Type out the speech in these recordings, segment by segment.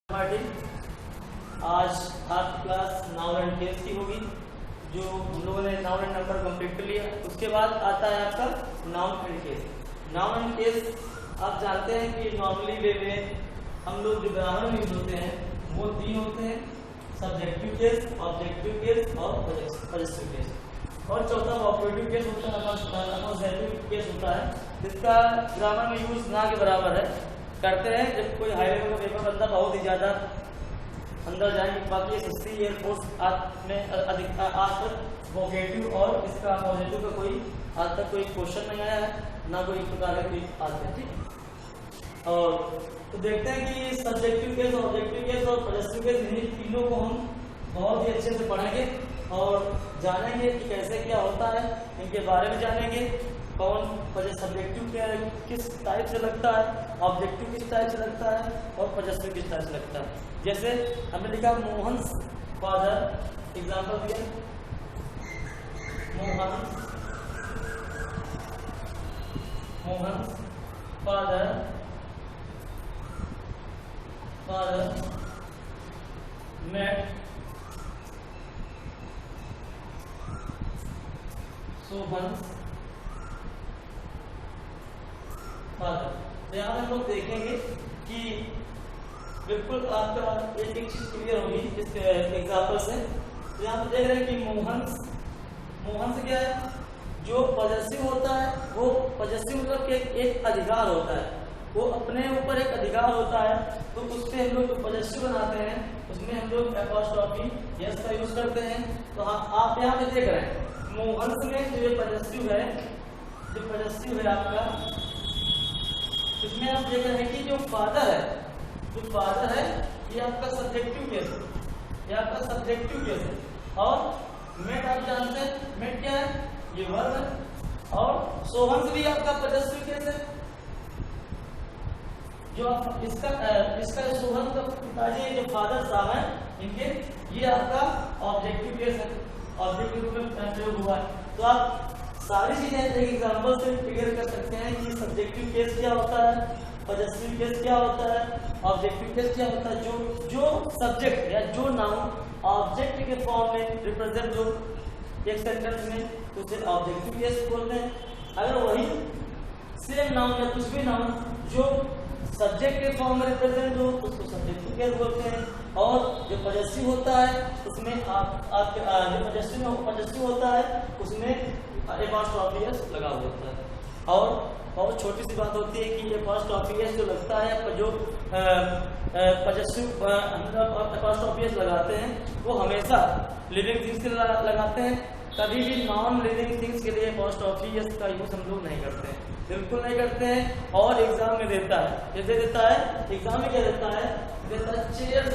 आज आपकी class noun and case की होगी, जो हम लोगों ने नाउन एंड नंबर कंप्लीट कर लिया। उसके बाद आता है आपका noun and case. Noun and case आप जानते हैं कि नॉर्मली वे में हम लोग जो ग्रामर में यूज होते हैं वो तीन होते हैं, सब्जेक्टिव केस, ऑब्जेक्टिव केस और पॉजिटिव केस। और चौथा ऑपरेटिव केस होता है, अपोजिटिव केस होता है। इसका ग्रामर में यूज ना के बराबर है करते हैं जब कोई हाई लेवल का पेपर बंदा बहुत ही ज्यादा अंदर जाएंगे। बाकी एसएससी एयरफोर्स में अधिक आज तक वोकेटिव और इसका पॉजिटिव का कोई आज तक कोई क्वेश्चन नहीं आया है, ना कोई प्रकार का कोई आते हैं। ठीक, और तो देखते हैं कि सब्जेक्टिव केस, ऑब्जेक्टिव केस और पॉजिटिव केस इन तीनों को हम बहुत ही अच्छे से पढ़ेंगे और जानेंगे कि कैसे क्या होता है, इनके बारे में जानेंगे। कौन सब्जेक्टिव किस टाइप से लगता है, ऑब्जेक्टिव किस टाइप से लगता है और पॉजिटिव किस टाइप से लगता है। जैसे हमने लिखा मोहन्स फादर, एग्जांपल दिया मोहन्स फादर मेट शोभन्स फादर। तो यहाँ हम लोग देखेंगे कि बिल्कुल आपका एक चीज क्लियर होगी इस एग्जाम्पल से। तो यहाँ पे देख रहे हैं कि मोहन क्या है, जो पॉजेसिव होता है वो पॉजेसिव मतलब कि एक अधिकार होता है, वो अपने ऊपर एक अधिकार होता है। तो उससे हम लोग पॉजेसिव बनाते हैं, उसमें हम लोग एपॉस्ट्रोफी यस का यूज करते हैं। तो आप यहाँ पे देख रहे हैं मोहन्स में जो ये पॉजेसिव है, आपका इसमें आप देख रहे हैं कि जो फादर है ये आपका सब्जेक्टिव केस है, ये आपका सब्जेक्टिव केस है। और मेट आप जानते हैं मेट क्या है, ये वर्ब है। और शोभन्स भी आपका पॉजिटिव केस है। जो आप इसका शोभन का पिताजी जो फादर साहब हैं इनके, ये आपका ऑब्जेक्टिव केस है, ऑब्जेक्टिव रूप में प्रयोग हुआ है। तो आप सारी चीजें एक एग्जांपल से क्लियर कर सकते हैं कि सब्जेक्टिव केस क्या होता है, पॉजिटिव केस क्या होता है, ऑब्जेक्टिव केस क्या होता है। जो सब्जेक्ट या जो नाउन ऑब्जेक्ट के फॉर्म में रिप्रेजेंट जो एक सेंटेंस में, उसे ऑब्जेक्टिव केस बोलते हैं। अगर वही सेम नाउन या कुछ भी नाउन जो सब्जेक्ट के फॉर्म में रिप्रेजेंट हो उसको सब्जेक्टिव केस बोलते हैं। और जो पॉजिटिव होता है उसमें जो पॉजिटिव होता है उसमें एपॉस्ट्रोफी एस लगा हुआ होता है। और बहुत छोटी सी बात होती है कि एपॉस्ट्रोफी एस जो लगता है, जो पॉजिटिव एपॉस्ट्रोफी एस लगाते हैं वो हमेशा लिविंग थिंग्स के लिए लगाते हैं, कभी भी नॉन लिविंग थिंग्स के लिए एपॉस्ट्रोफी एस का यूज हम लोग नहीं करते हैं, बिल्कुल नहीं करते हैं। और एग्जाम में देता है, जैसे देता है एग्जाम में क्या देता है चेयर्स,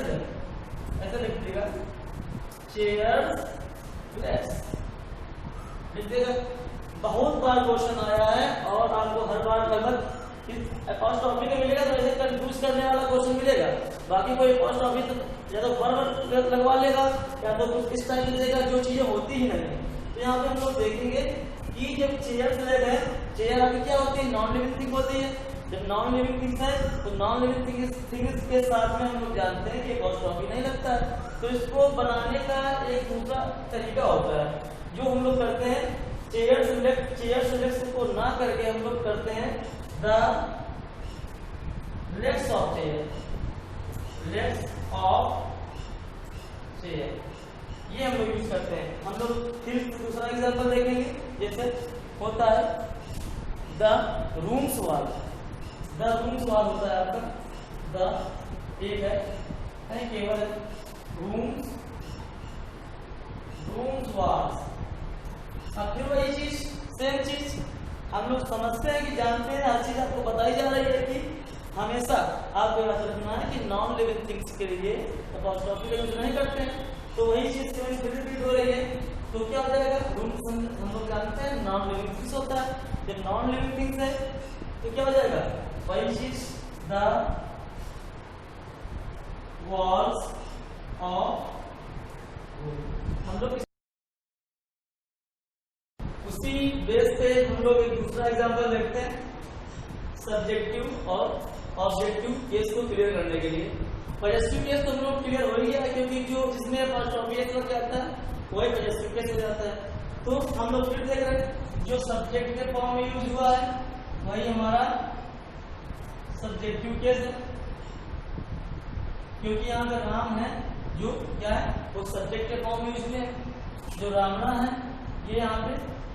ऐसे लिख देगा चेयर्स लेट्स लिख देगा। बहुत बार क्वेश्चन आया है और आपको हर बार लगभग एपॉस्ट्रोफी का मिलेगा तो ऐसे कंफ्यूज करने वाला क्वेश्चन मिलेगा। बाकी कोई एपॉस्ट्रोफी तो या तो वर्ब लगवा लेगा या तो कुछ इस टाइप मिलेगा जो चीजें होती ही नहीं है। तो यहाँ पे हम लोग देखेंगे कि जब चेयर से ले गए, चेयर आपकी क्या होती है, नॉन लिविंग थिंग होती है। जब नॉन लिविंग थिंग्स है तो नॉन लिविंग थिंग्स के साथ में हम लोग जानते हैं कि एपॉस्ट्रोफी नहीं लगता है। तो इसको बनाने का एक दूसरा तरीका होता है जो हम लोग करते हैं, चेयर सिलेक्ट को ना करके हम लोग करते हैं द लेट्स ऑफ चेयर, ये हम लोग यूज करते हैं। हम लोग फिर दूसरा एग्जांपल देखेंगे, जैसे होता है द रूम्स वाल होता है आपका द, एक है केवल रूम्स वाल्स। अब फिर वही चीज सेम चीज हम लोग समझते हैं कि जानते हैं, हर चीज आपको बताई जा रही है कि हमेशा आपको यह समझना है कि नॉन लिविंग थिंग्स के लिए एपॉस्ट्रोफी का यूज नहीं करते हैं। तो वही चीज रिपीट हो रही है। तो क्या हो जाएगा, रूम्स हम लोग जानते हैं नॉन लिविंग थिंग्स होता है। जब नॉन लिविंग थिंग्स है तो क्या हो जाएगा, वही चीज द वॉल्स ऑफ हम लोग उसी बेस पे हम लोग एक दूसरा एग्जांपल देखते हैं सब्जेक्टिव और ऑब्जेक्टिव केस को क्लियर करने के लिए। पॉजिटिव केस तो हम लोग क्लियर हो ही गया, क्योंकि जो जिसमें अपॉस्ट्रोफी एस लग जाता है वही पॉजिटिव केस हो जाता है। तो हम लोग फिर देख रहे हैं जो सब्जेक्ट के फॉर्म में यूज हुआ है वही हमारा सब्जेक्टिव केस है, क्योंकि यहाँ का राम है जो क्या है वो सब्जेक्ट के फॉर्म में यूज में, जो रामना है ये यहाँ पे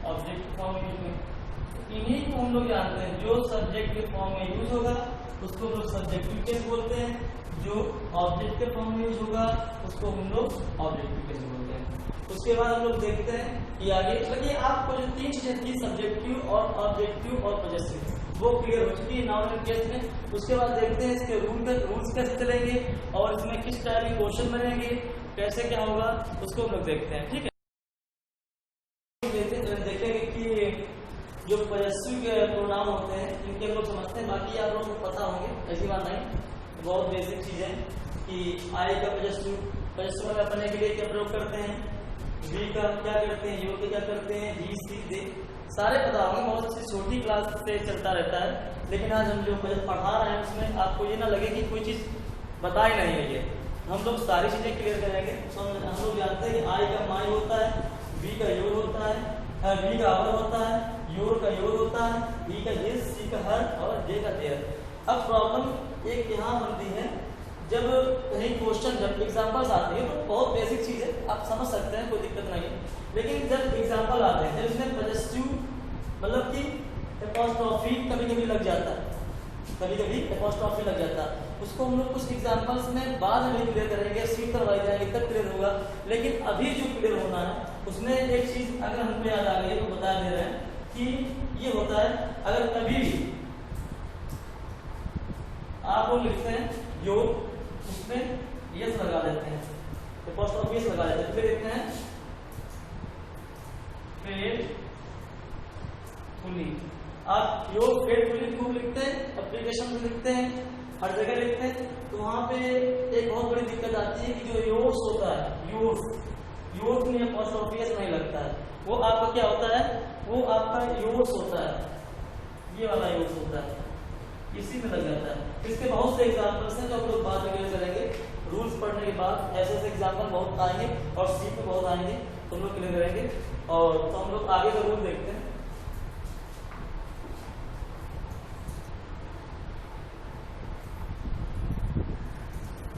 ऑब्जेक्ट के फॉर्म में यूज में। इन्हीं को हम लोग जानते हैं, जो सब्जेक्ट के फॉर्म में यूज होगा उसको हम लोग सब्जेक्टिव केस बोलते हैं, जो ऑब्जेक्ट के फॉर्म में यूज होगा उसको हम लोग ऑब्जेक्टिव केस बोलते हैं। उसके बाद हम लोग देखते हैं कि आगे लगे आपको जो तीन चीजें थी सब्जेक्टिव और ऑब्जेक्टिव और पॉजेसिव वो क्लियर हो चुकी है नाउन एंड केस में। उसके बाद देखते हैं इसके रूल्स कैसे चलेंगे और इसमें किस टाइप के क्वेश्चन बनेंगे, कैसे क्या होगा उसको हम लोग देखते हैं। ठीक है, देखेंगे कि जो पॉजेसिव के प्रोनाउन होते हैं इनके हम लोग समझते हैं, बाकी आप लोगों को पता होंगे, ऐसी बात नहीं, बहुत बेसिक चीजें कि आई का पॉजेसिव में अपने के लिए क्या प्रयोग करते हैं, वी का क्या करते हैं, यू का क्या करते हैं, ही सी दे सारे पता होंगे, बहुत सी छोटी क्लास से चलता रहता है। लेकिन आज हम जो पढ़ा रहे हैं उसमें आपको ये ना लगे कि कोई चीज बता ही नहीं है, ये हम लोग सारी चीजें क्लियर करेंगे। हम लोग जानते हैं कि आई का माई होता है, वी का योर होता है, वी का आवर होता है, योर का योर होता है, ई का हिज, सी का हर और जे का देयर। अब प्रॉब्लम एक यहाँ बनती है, जब कहीं क्वेश्चन जब एग्जांपल्स आते हैं तो बहुत बेसिक चीज है, आप समझ सकते हैं, कोई दिक्कत नहीं है। लेकिन जब एग्जांपल आते हैं जब इसमें पॉजिटिव मतलब कि अपॉस्ट्रोफी कभी कभी लग जाता है, कभी कभी अपॉस्ट्रोफी लग जाता है, उसको हम लोग कुछ एग्जांपल्स में बाद में क्लियर करेंगे, सीट करवाई जाएंगे तब क्लियर होगा। लेकिन अभी जो क्लियर होना है उसमें एक चीज अगर हमको याद आ गई तो बता दे रहे हैं कि ये होता है अगर कभी भी आप लोग लिखते हैं योग, उसमें यस लगा देते हैं, अपॉस्ट्रोफी यस लगा देते हैं, फिर लिखते हैं फेथफुली। आप योग फेथफुली खूब लिखते हैं, एप्लीकेशन में लिखते हैं, हर जगह लिखते हैं, तो वहां पे एक बहुत बड़ी दिक्कत आती है कि जो योर्स होता है, योर्स में अपॉस्ट्रोफी एस नहीं लगता है, वो आपका क्या होता है, वो आपका योर्स होता है, ये वाला योर्स होता है, इसी में लग जाता है। इसके बहुत से एग्जांपल्स हैं जो हम लोग बाद में क्लियर करेंगे, रूल्स पढ़ने के बाद ऐसे ऐसे एग्जांपल बहुत आएंगे और सीख में बहुत आएंगे, तो हम लोग क्लियर करेंगे। और तो हम लोग आगे का रूल देखते हैं।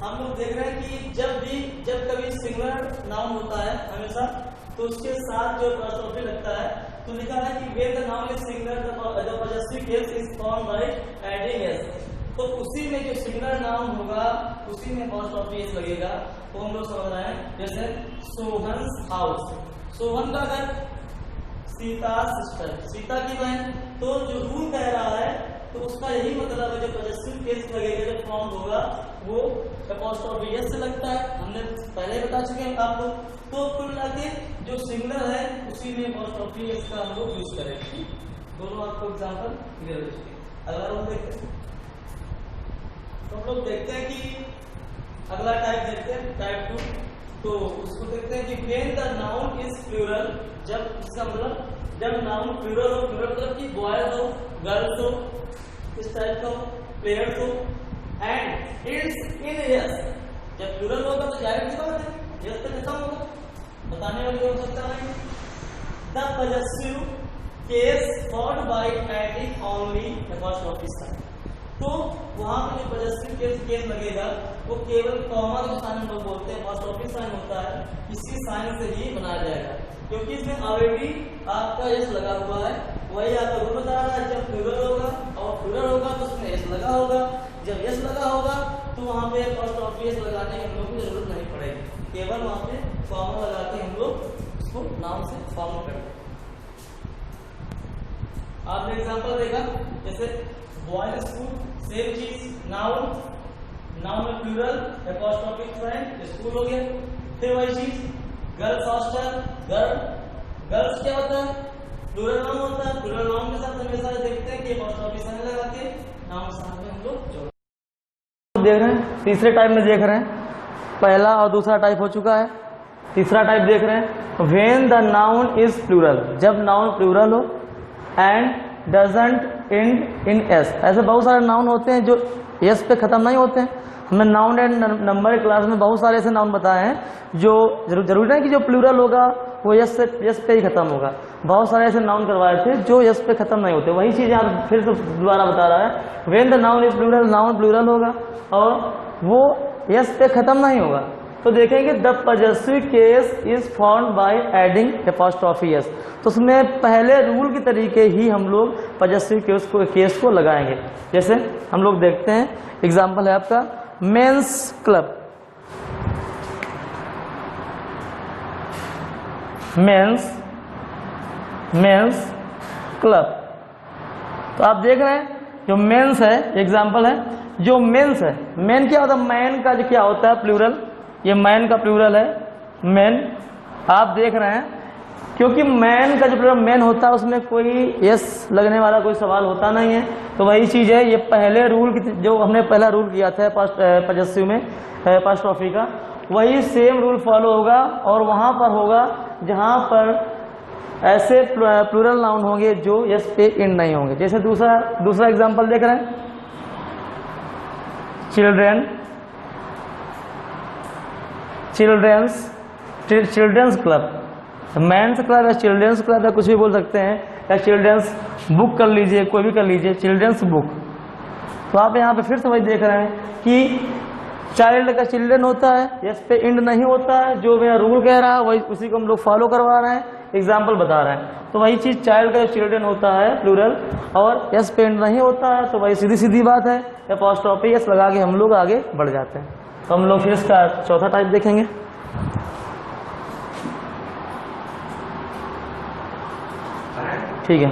हम लोग देख रहे हैं कि जब कभी सिंगुलर नाउन होता है हमेशा, तो उसके साथ जो अपॉस्ट्रोफी लगता है, तो लिखा है कि where the noun is singular the possessive case is formed by adding s. तो उसी में जो सिंगुलर नाउन होगा उसी में अपॉस्ट्रोफी एस लगेगा। तो हम लोग समझ रहे हैं, जैसे सोहन्स हाउस, सोहन का घर, सीता सिस्टर, सीता की बहन। तो जो रूल कह रहा है तो उसका यही मतलब है, जो पॉजेसिव केस लगेगा जो फॉर्म होगा वो अपॉस्ट्रोफी एस से लगता है, हमने पहले बता चुके हैं आप लोग। तो कुल मिला के जो सिंगुलर है उसी में अपॉस्ट्रोफी एस का हम लोग यूज करेंगे। दोनों आपको एग्जांपल क्लियर हो चुके हैं। अगला हम देखते हैं, तो हम लोग देखते हैं कि अगला टाइप देखते हैं, टाइप 2। तो उसको देखते हैं कि when the noun is plural, जब इसका मतलब जब नाउन प्लूरल हो, प्लूरल मतलब कि बॉयज हो, गर्ल्स हो, इस टाइप का प्लेयर्स हो, एंड इट्स इन यस। जब प्लूरल होगा तो जाहिर सी बात है यस पे खत्म होगा, बताने वाली हो सकता है। The possessive case formed by adding only apostrophe sign. तो वहां पे जो पॉजेसिव केस लगेगा वो केवल कॉमा जो साइन हम लोग बोलते हैं अपॉस्ट्रोफी साइन होता है, इसी साइन से ही बनाया जाएगा, क्योंकि इसमें ऑलरेडी आपका यस लगा हुआ है। वही आपका रूल बता रहा है, जब प्लूरल होगा और प्लूरल होगा तो उसमें यस लगा होगा, जब यस लगा होगा तो वहां पे अपॉस्ट्रोफी एस लगाने की हम लोग को जरूरत नहीं पड़ेगी, केवल वहां पे कॉमा लगा के हम लोग उसको नाम से फॉर्म कर देंगे। आपने एग्जांपल देखा, जैसे बॉयज स्कूल, सेम चीज, नाउन में प्लूरल अपॉस्ट्रोफी साइन, स्कूल हो गया। फिर वही चीज गर्ल्स हॉस्टल, गर्ल्स क्या होता है, प्लूरल नाउन होता है, प्लूरल नाउन के साथ हमेशा देखते हैं कि अपॉस्ट्रोफी साइन लगा के नाउन साथ में हम लोग जोड़ देख रहे हैं। तीसरे टाइप में देख रहे हैं, पहला और दूसरा टाइप हो चुका है, तीसरा टाइप देख रहे हैं, when the noun is plural, जब नाउन प्लूरल हो, and doesn't end in s. ऐसे बहुत सारे नाउन होते हैं जो यस पे खत्म नहीं होते हैं। हमने नाउन एंड नंबर क्लास में बहुत सारे ऐसे नाउन बताए हैं जो जरूरी नहीं कि जो प्लूरल होगा वो यस पे ही खत्म होगा। बहुत सारे ऐसे नाउन करवाए थे जो यस पे खत्म नहीं होते। वही चीज़ यहाँ फिर से दोबारा बता रहा है, when the noun is plural, noun plural होगा और वो यस पे खत्म नहीं होगा। तो देखेंगे the possessive case is found by adding apostrophe s. तो उसमें पहले रूल के तरीके ही हम लोग पजेसिव केस को लगाएंगे। जैसे हम लोग देखते हैं, एग्जाम्पल है आपका मेंस क्लब, मेंस क्लब। तो आप देख रहे हैं जो मेंस है, एग्जाम्पल है जो मेंस है, मैन क्या होता है, मैन का जो क्या होता है प्लूरल, ये मैन का प्लूरल है मैन। आप देख रहे हैं क्योंकि मैन का जो प्लूरल मैन होता है उसमें कोई यस लगने वाला कोई सवाल होता नहीं है। तो वही चीज़ है, ये पहले रूल जो हमने पहला रूल किया था पजेसिव में एपॉस्ट्रोफी का, वही सेम रूल फॉलो होगा और वहाँ पर होगा जहाँ पर ऐसे प्लूरल नाउन होंगे जो यस पे एंड नहीं होंगे। जैसे दूसरा एग्जांपल देख रहे हैं, चिल्ड्रंस क्लब, मेंस क्लब या चिल्ड्रंस क्लब या कुछ भी बोल सकते हैं, या चिल्ड्रंस बुक कर लीजिए, कोई भी कर लीजिए, चिल्ड्रंस बुक। तो आप यहाँ पे फिर से वही देख रहे हैं कि चाइल्ड का चिल्ड्रन होता है, यस पे एंड नहीं होता है, जो मेरा रूल कह रहा है वही उसी को हम लोग फॉलो करवा रहे हैं, एग्जाम्पल बता रहे हैं। तो वही चीज चाइल्ड का जो चिल्ड्रन होता है प्लूरल और यस पे एंड नहीं होता है, तो वही सीधी सीधी बात है, एपॉस्ट्रोफी यस लगा के हम लोग आगे बढ़ जाते हैं। तो हम लोग फिर इसका चौथा टाइप देखेंगे। ठीक है,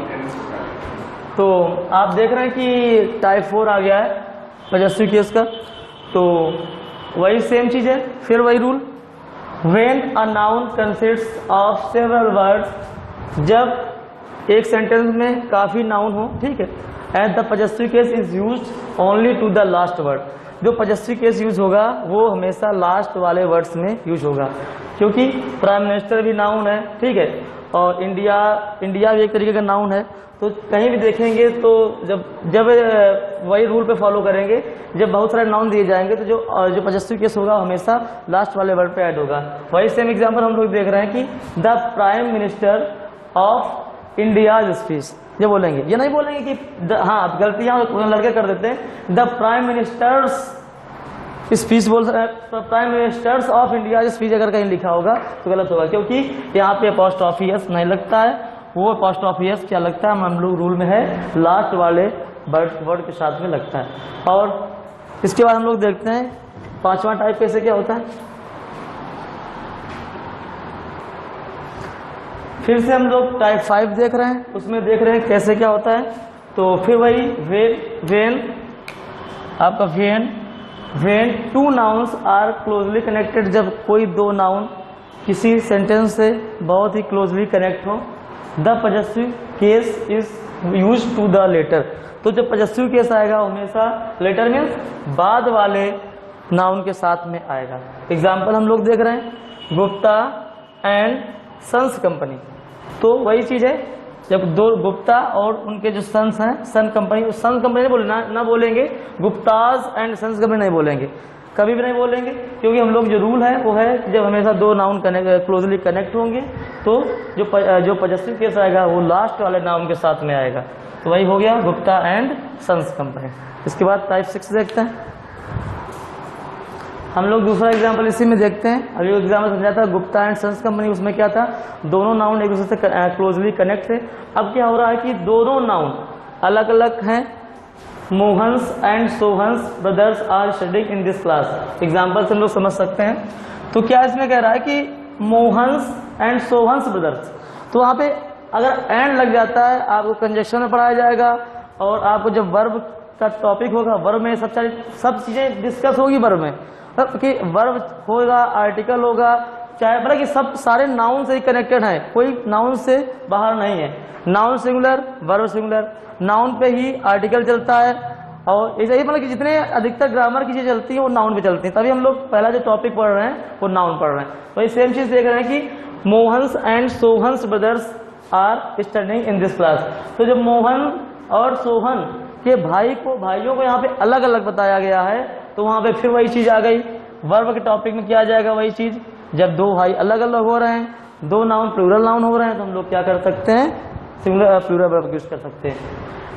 तो आप देख रहे हैं कि टाइप 4 आ गया है पजेसिव केस का। तो वही सेम चीज है, फिर वही rule, when a noun consists of several words, जब एक सेंटेंस में काफी नाउन हो, ठीक है, and the possessive case is used only to the last word. जो पजेसिव केस यूज होगा वो हमेशा लास्ट वाले वर्ड्स में यूज होगा, क्योंकि प्राइम मिनिस्टर भी नाउन है, ठीक है, और इंडिया भी एक तरीके का नाउन है। तो कहीं भी देखेंगे तो जब वही रूल पे फॉलो करेंगे, जब बहुत सारे नाउन दिए जाएंगे तो जो पजेसिव केस होगा हमेशा लास्ट वाले वर्ड पे ऐड होगा। वही सेम एग्जांपल हम लोग देख रहे हैं कि the prime minister of India's speech, ये बोलेंगे, ये नहीं बोलेंगे कि हाँ गलतियां लड़के कर देते हैं, द प्राइम मिनिस्टर्स स्पीच बोल रहे हैं, prime ministers of India speech अगर कहीं लिखा होगा तो गलत होगा, क्योंकि यहाँ पे एपॉस्ट्रोफी एस नहीं लगता है, वो एपॉस्ट्रोफी एस क्या लगता है हम लोग रूल में है लास्ट वाले वर्ड के साथ में लगता है। और इसके बाद हम लोग देखते हैं पांचवा टाइप कैसे क्या होता है। फिर से हम लोग टाइप 5 देख रहे हैं, उसमें देख रहे हैं कैसे क्या होता है। तो फिर वही when two nouns are closely connected, जब कोई दो नाउन किसी सेंटेंस से बहुत ही क्लोजली कनेक्ट हो, the possessive case is use to the latter. तो जब पजेसिव केस आएगा हमेशा लेटर मीन्स बाद वाले नाउन के साथ में आएगा। एग्जाम्पल हम लोग देख रहे हैं, गुप्ता एंड सन्स कंपनी। तो वही चीज है, जब दो गुप्ता और उनके जो सन्स हैं, सन कंपनी नहीं ना बोलेंगे, गुप्ताज एंड सन्स कंपनी नहीं बोलेंगे, कभी भी नहीं बोलेंगे, क्योंकि हम लोग जो रूल है वो है जब हमेशा दो नाउन क्लोजली कनेक्ट होंगे तो जो पजेसिव केस आएगा वो लास्ट वाले नाउन के साथ में आएगा। तो वही हो गया गुप्ता एंड सन्स कंपनी। इसके बाद टाइप 6 देखते हैं हम लोग। दूसरा एग्जाम्पल इसी में देखते हैं। अभी एग्जाम्पल समझा था गुप्ता एंड सन्स कंपनी, उसमें क्या था, दोनों नाउन एक दूसरे से क्लोजली कनेक्ट थे। अब क्या हो रहा है कि दोनों नाउन अलग अलग हैं। Mohan's and Sohan's brothers are studying in this class. Example से हम लोग समझ सकते हैं। तो क्या इसमें कह रहा है कि मोहन्स एंड सोहन्स ब्रदर्स, तो वहाँ पे अगर एंड लग जाता है आपको कंजक्शन में पढ़ाया जाएगा, और आपको जब वर्ब का टॉपिक होगा, वर्ब में सब चीजें डिस्कस होगी वर्ब में, कि वर्ब होगा, आर्टिकल होगा, चाहे मतलब कि सब सारे नाउन से ही कनेक्टेड है, कोई नाउन से बाहर नहीं है। Noun singular, verb singular, noun पे ही आर्टिकल चलता है, और ऐसे ही मतलब कि जितने अधिकतर ग्रामर की चीजें चलती है वो नाउन पे चलती है। तभी हम लोग पहला जो टॉपिक पढ़ रहे हैं वो नाउन पढ़ रहे हैं। तो ये सेम चीज देख रहे हैं कि Mohan's and Sohan's brothers are studying in this class. तो जब मोहन और सोहन कि भाइयों को यहाँ पे अलग अलग बताया गया है, तो वहाँ पे फिर वही चीज आ गई। वर्ब के टॉपिक में क्या आ जाएगा, वही चीज। जब दो भाई अलग अलग हो रहे हैं, दो नाउन प्लूरल नाउन हो रहे हैं, तो हम लोग क्या कर सकते हैं, सिंगुलर प्लूरल वर्ब यूज कर सकते हैं।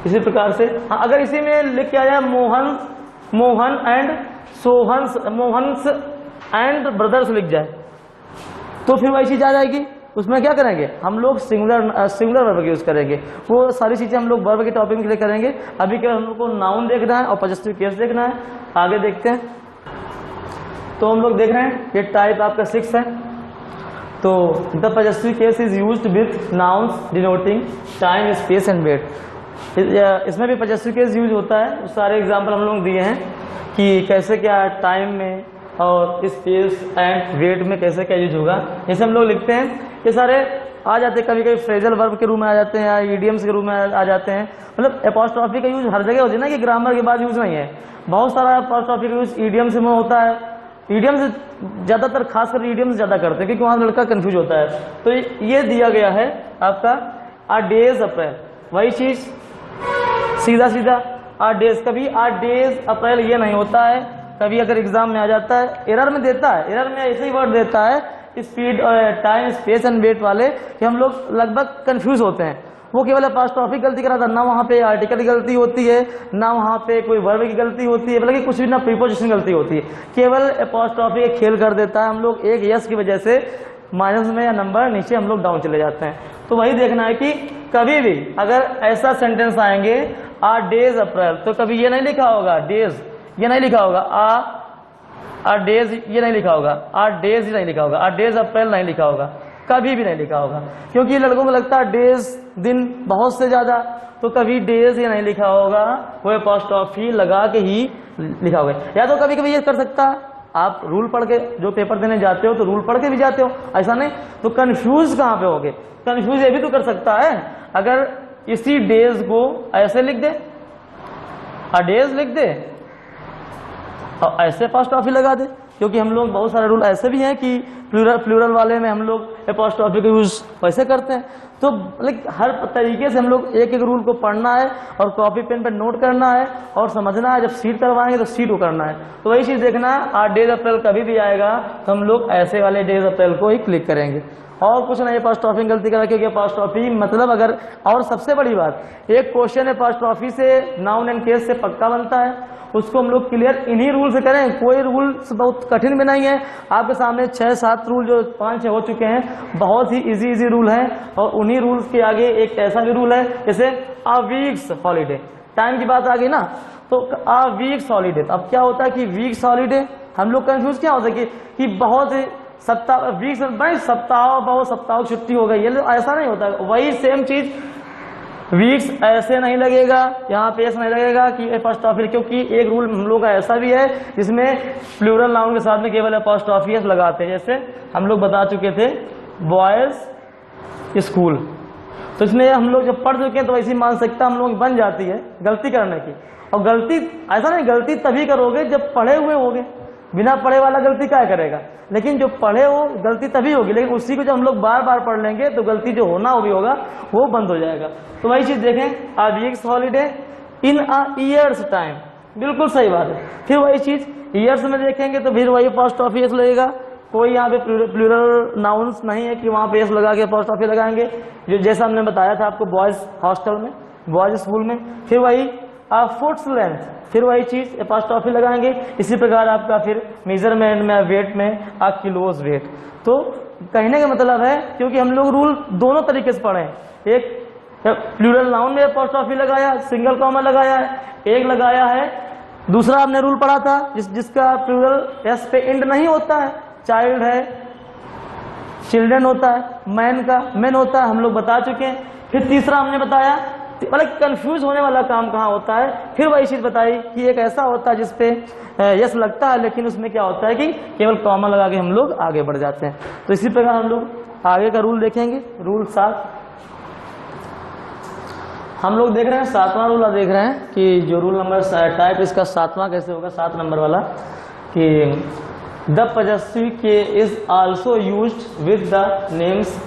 इसी प्रकार से हाँ, अगर इसी में लिख के आ जाए मोहन एंड ब्रदर्स लिख जाए, तो फिर वही चीज आ जाएगी। उसमें क्या करेंगे हम लोग, सिंगुलर वर्ब यूज करेंगे। वो सारी चीजें हम लोग वर्ब के टॉपिक के लिए करेंगे। अभी क्या हम लोग को नाउन देखना है और पॉजिटिव केस देखना है। आगे देखते हैं। तो हम लोग देख रहे हैं ये टाइप आपका 6 है। तो the positive case is used with nouns denoting time, space and weight. इसमें भी पॉजिटिव केस यूज होता है। सारे एग्जाम्पल हम लोग दिए हैं कि कैसे क्या टाइम में और स्पेस एंड वेट में कैसे क्या यूज होगा। जैसे हम लोग लिखते हैं ये सारे आ जाते हैं, कभी कभी फ्रेजल वर्ब के रूप में आ जाते हैं या ईडियम्स के रूप में आ जाते हैं। मतलब एपोस्ट्रोफी का यूज हर जगह होता है ना, कि ग्रामर के बाद यूज नहीं है। बहुत सारा एपोस्ट्रोफी का यूज ईडियम्स में होता है। ईडियम से ज्यादातर, खासकर ईडियम से ज्यादा करते हैं, क्योंकि वहां लड़का कंफ्यूज होता है। तो ये दिया गया है आपका आ डेज अप्रैल, वही चीज सीधा सीधा आ डेज। कभी आ डेज अप्रैल ये नहीं होता है, कभी अगर एग्जाम में आ जाता है, एरर में देता है, एरर में ऐसे ही वर्ड देता है स्पीड और टाइम, स्पेस एंड वेट वाले, कि हम लोग लगभग कंफ्यूज होते हैं। वो केवल एपोस्ट्रोफी गलती कराता है, ना वहाँ पे आर्टिकल की गलती होती है, ना वहाँ पे कोई वर्ब की गलती होती है, बल्कि कुछ भी ना प्रीपोजिशन गलती होती है, केवल एपोस्ट्रोफी का खेल कर देता है। हम लोग एक यस की वजह से माइनस में या नंबर नीचे हम लोग डाउन चले जाते हैं। तो वही देखना है कि कभी भी अगर ऐसा सेंटेंस आएंगे आ डेज अप्रैल, तो कभी ये नहीं लिखा होगा डेज, ये नहीं लिखा होगा आ डेज, ये नहीं लिखा होगा आ डेज, नहीं लिखा होगा आ डेज अप्रैल, नहीं लिखा होगा, कभी भी नहीं लिखा होगा। क्योंकि लड़कों को लगता है डेज दिन बहुत से ज्यादा, तो कभी डेज ये नहीं लिखा होगा, वो एपोस्ट्रोफी लगा के ही लिखा होगा। या तो कभी कभी ये कर सकता है, आप रूल पढ़ के जो पेपर देने जाते हो तो रूल पढ़ के भी जाते हो, ऐसा नहीं, तो कंफ्यूज कहाँ पे होगे। कंफ्यूज ये भी तो कर सकता है, अगर इसी डेज को ऐसे लिख दे, आ डेज लिख दे और ऐसे एपोस्ट्रोफी लगा दे। क्योंकि हम लोग बहुत सारे रूल ऐसे भी हैं कि प्लूरल वाले में हम लोग एपोस्ट्रोफी का यूज वैसे करते हैं। तो हर तरीके से हम लोग एक एक रूल को पढ़ना है और कॉपी पेन पे नोट करना है और समझना है। जब सीट करवाएंगे तो सीट को करना है। तो वही चीज देखना है, आ डेज अप्रैल कभी भी आएगा तो हम लोग ऐसे वाले डेज अप्रैल को ही क्लिक करेंगे, और कुछ नहीं एपोस्ट्रोफी गलती करा। क्योंकि एपोस्ट्रोफी मतलब अगर, और सबसे बड़ी बात, एक क्वेश्चन एपोस्ट्रोफी से नाउन एंड केस से पक्का बनता है, उसको हम लोग क्लियर इन्हीं रूल से करें। कोई रूल बहुत कठिन भी नहीं है, आपके सामने 6-7 रूल जो 5-6 हो चुके हैं, बहुत ही इजी रूल हैं। और उन्हीं रूल्स के आगे एक ऐसा भी रूल है जैसे आ वीक्स हॉलीडे, टाइम की बात आ गई ना, तो आ वीक्स हॉलीडे। अब क्या होता है कि वीक्स हॉलीडे, हम लोग कंफ्यूज क्या होता है कि बहुत सप्ताह, वीक्स भाई सप्ताह, बहुत सप्ताह छुट्टी हो गई, ये ऐसा नहीं होता है। वही सेम चीज वीक्स ऐसे नहीं लगेगा, यहाँ पे ऐसा नहीं लगेगा कि एपोस्ट्रोफी, क्योंकि एक रूल हम लोग का ऐसा भी है जिसमें प्लूरल नाउन के साथ में केवल एपोस्ट्रोफी लगाते हैं। जैसे हम लोग बता चुके थे बॉयज स्कूल, तो इसमें हम लोग जब पढ़ चुके हैं तो ऐसी मानसिकता हम लोग बन जाती है गलती करने की। और गलती ऐसा नहीं, गलती तभी करोगे जब पढ़े हुए होगे, बिना पढ़े वाला गलती क्या करेगा। लेकिन जो पढ़े हो गलती तभी होगी, लेकिन उसी को जब हम लोग बार बार पढ़ लेंगे तो गलती जो होना भी होगा वो बंद हो जाएगा। तो वही चीज देखें, आ वीक्स हॉलीडे इन अ ईयर्स टाइम, बिल्कुल सही बात है। फिर वही चीज ईयर्स में देखेंगे तो फिर वही एपोस्ट्रोफी एस लगेगा। कोई यहाँ पे प्लूरल नाउन्स नहीं है कि वहाँ पे एस लगा के एपोस्ट्रोफी लगाएंगे, जो जैसा हमने बताया था आपको बॉयज हॉस्टल में, बॉयज स्कूल में। फिर वही फुट्स लेंथ, फिर वही चीज एपोस्ट्रोफी लगाएंगे। इसी प्रकार आपका फिर मेजरमेंट में, वेट में आ किलोज वेट। तो कहने का मतलब है, क्योंकि हम लोग रूल दोनों तरीके से पढ़े, एक प्लूरल नाउन में एपोस्ट्रोफी लगाया, सिंगल कॉमा लगाया है, एक लगाया है दूसरा आपने रूल पढ़ा था जिसका प्लूरल एस पे एंड नहीं होता है, चाइल्ड है, चिल्ड्रन होता है, मैन का मैन होता है, हम लोग बता चुके हैं। फिर तीसरा हमने बताया, मतलब कंफ्यूज होने वाला काम कहाँ होता है। फिर वही चीज बताई कि एक ऐसा होता है जिसपे यस लगता है, लेकिन उसमें क्या होता है कि केवल कॉमा लगा के हम लोग आगे बढ़ जाते हैं। तो इसी प्रकार हम लोग आगे का रूल देखेंगे। रूल 7 हम लोग देख रहे हैं, 7वां रूल देख रहे हैं कि जो रूल नंबर टाइप इसका 7वां कैसे होगा, 7 नंबर वाला, कि द पॉजेसिव के is also used with the names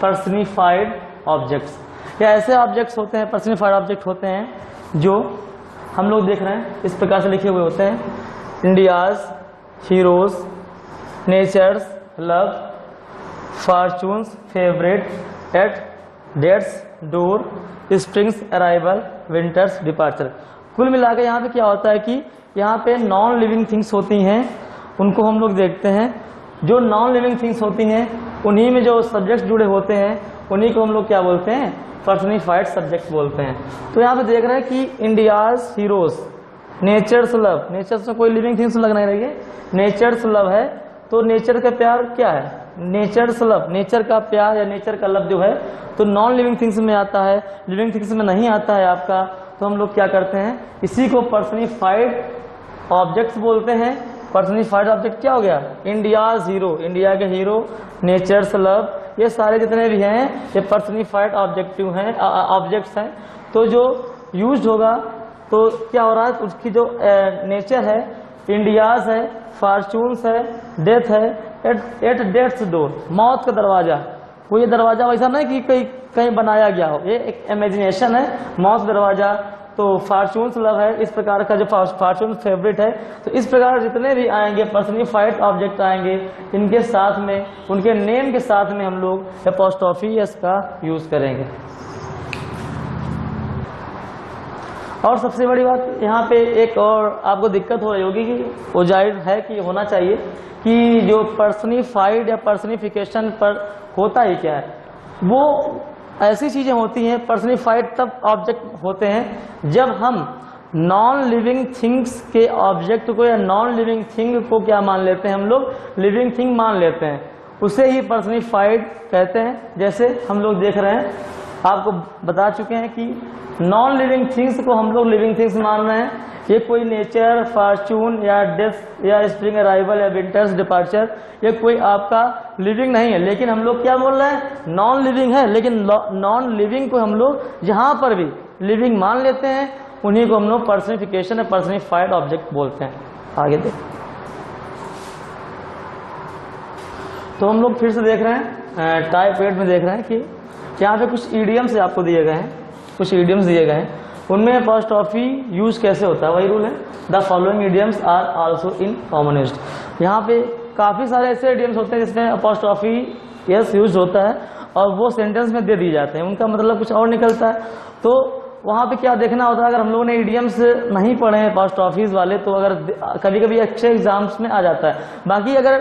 personified objects. या ऐसे ऑब्जेक्ट्स होते हैं, पर्सनिफाइड ऑब्जेक्ट होते हैं जो हम लोग देख रहे हैं इस प्रकार से लिखे हुए होते हैं, India's, hero's, nature's, love, fortune's, favourite, at, death's, door, spring's arrival, winter's departure. कुल मिलाकर यहाँ पे क्या होता है कि यहाँ पे नॉन लिविंग थिंग्स होती हैं, उनको हम लोग देखते हैं। जो नॉन लिविंग थिंग्स होती हैं उन्हीं में जो सब्जेक्ट जुड़े होते हैं उन्हीं को हम लोग क्या बोलते हैं, पर्सनिफाइड सब्जेक्ट बोलते हैं। तो यहाँ पे देख रहे हैं कि India's, hero's, nature's, love, nature's में कोई लिविंग थिंग्स लग नहीं रही है, नेचर्स लव है, तो नेचर का प्यार क्या है, नेचर्स लव, नेचर का प्यार या नेचर का लव जो है तो नॉन लिविंग थिंग्स में आता है, लिविंग थिंग्स में नहीं आता है आपका। तो हम लोग क्या करते हैं, इसी को पर्सनिफाइड ऑब्जेक्ट्स बोलते हैं। पर्सनिफाइड ऑब्जेक्ट क्या हो गया, इंडियाज हीरो, इंडिया के हीरो, नेचर्स लव, ये सारे जितने भी हैं ये पर्सनिफाइड ऑब्जेक्टिव हैं, ऑब्जेक्ट्स हैं। तो जो यूज्ड होगा तो क्या हो रहा है, उसकी जो नेचर है, इंडियाज है, फॉर्चून्स है, डेथ है, एट डेथ्स डोर, मौत का दरवाजा। वो ये दरवाजा वैसा नहीं कि कहीं बनाया गया हो, ये एक इमेजिनेशन है, मौत दरवाजा। तो फॉर्चून्स लव है, इस प्रकार का जो फॉर्चून फेवरेट है। तो इस प्रकार जितने भी आएंगे पर्सनिफाइड ऑब्जेक्ट आएंगे, इनके साथ में, उनके नेम के साथ में हम लोग एपोस्ट्रोफी एस का यूज करेंगे। और सबसे बड़ी बात यहाँ पे एक और आपको दिक्कत हो रही होगी कि वो जाहिर है कि होना चाहिए कि जो पर्सनिफाइड या पर्सनिफिकेशन पर होता ही क्या है, वो ऐसी चीजें होती हैं। पर्सनिफाइड तब ऑब्जेक्ट होते हैं जब हम नॉन लिविंग थिंग्स के ऑब्जेक्ट को या नॉन लिविंग थिंग को क्या मान लेते हैं, हम लोग लिविंग थिंग मान लेते हैं, उसे ही पर्सनिफाइड कहते हैं। जैसे हम लोग देख रहे हैं, आपको बता चुके हैं कि नॉन लिविंग थिंग्स को हम लोग लिविंग थिंग्स मान रहे हैं। ये कोई नेचर, फॉर्चून या डेथ या स्प्रिंग अराइवल या विंटर्स डिपार्चर, ये कोई आपका लिविंग नहीं है। लेकिन हम लोग क्या बोल रहे हैं, नॉन लिविंग है। लेकिन नॉन लिविंग को हम लोग जहां पर भी लिविंग मान लेते हैं उन्हीं को हम लोग पर्सनिफिकेशन या पर्सनिफाइड ऑब्जेक्ट बोलते हैं। आगे देख, तो हम लोग फिर से देख रहे हैं टाइप 8 में देख रहे हैं कि यहाँ पे कुछ ईडियम्स आपको दिए गए हैं, कुछ ईडियम्स दिए गए हैं, उनमें अपोस्ट्रोफी यूज कैसे होता है, वही रूल है। The following idioms are also in common used. यहाँ पे काफी सारे ऐसे ईडियम्स होते हैं जिसमें अपोस्ट्रोफी यस यूज होता है और वो सेंटेंस में दे दिए जाते हैं, उनका मतलब कुछ और निकलता है। तो वहाँ पे क्या देखना होता है, अगर हम लोगों ने ईडियम्स नहीं पढ़े हैं अपोस्ट्रोफीज वाले, तो अगर कभी कभी अच्छे एग्जाम्स में आ जाता है। बाकी अगर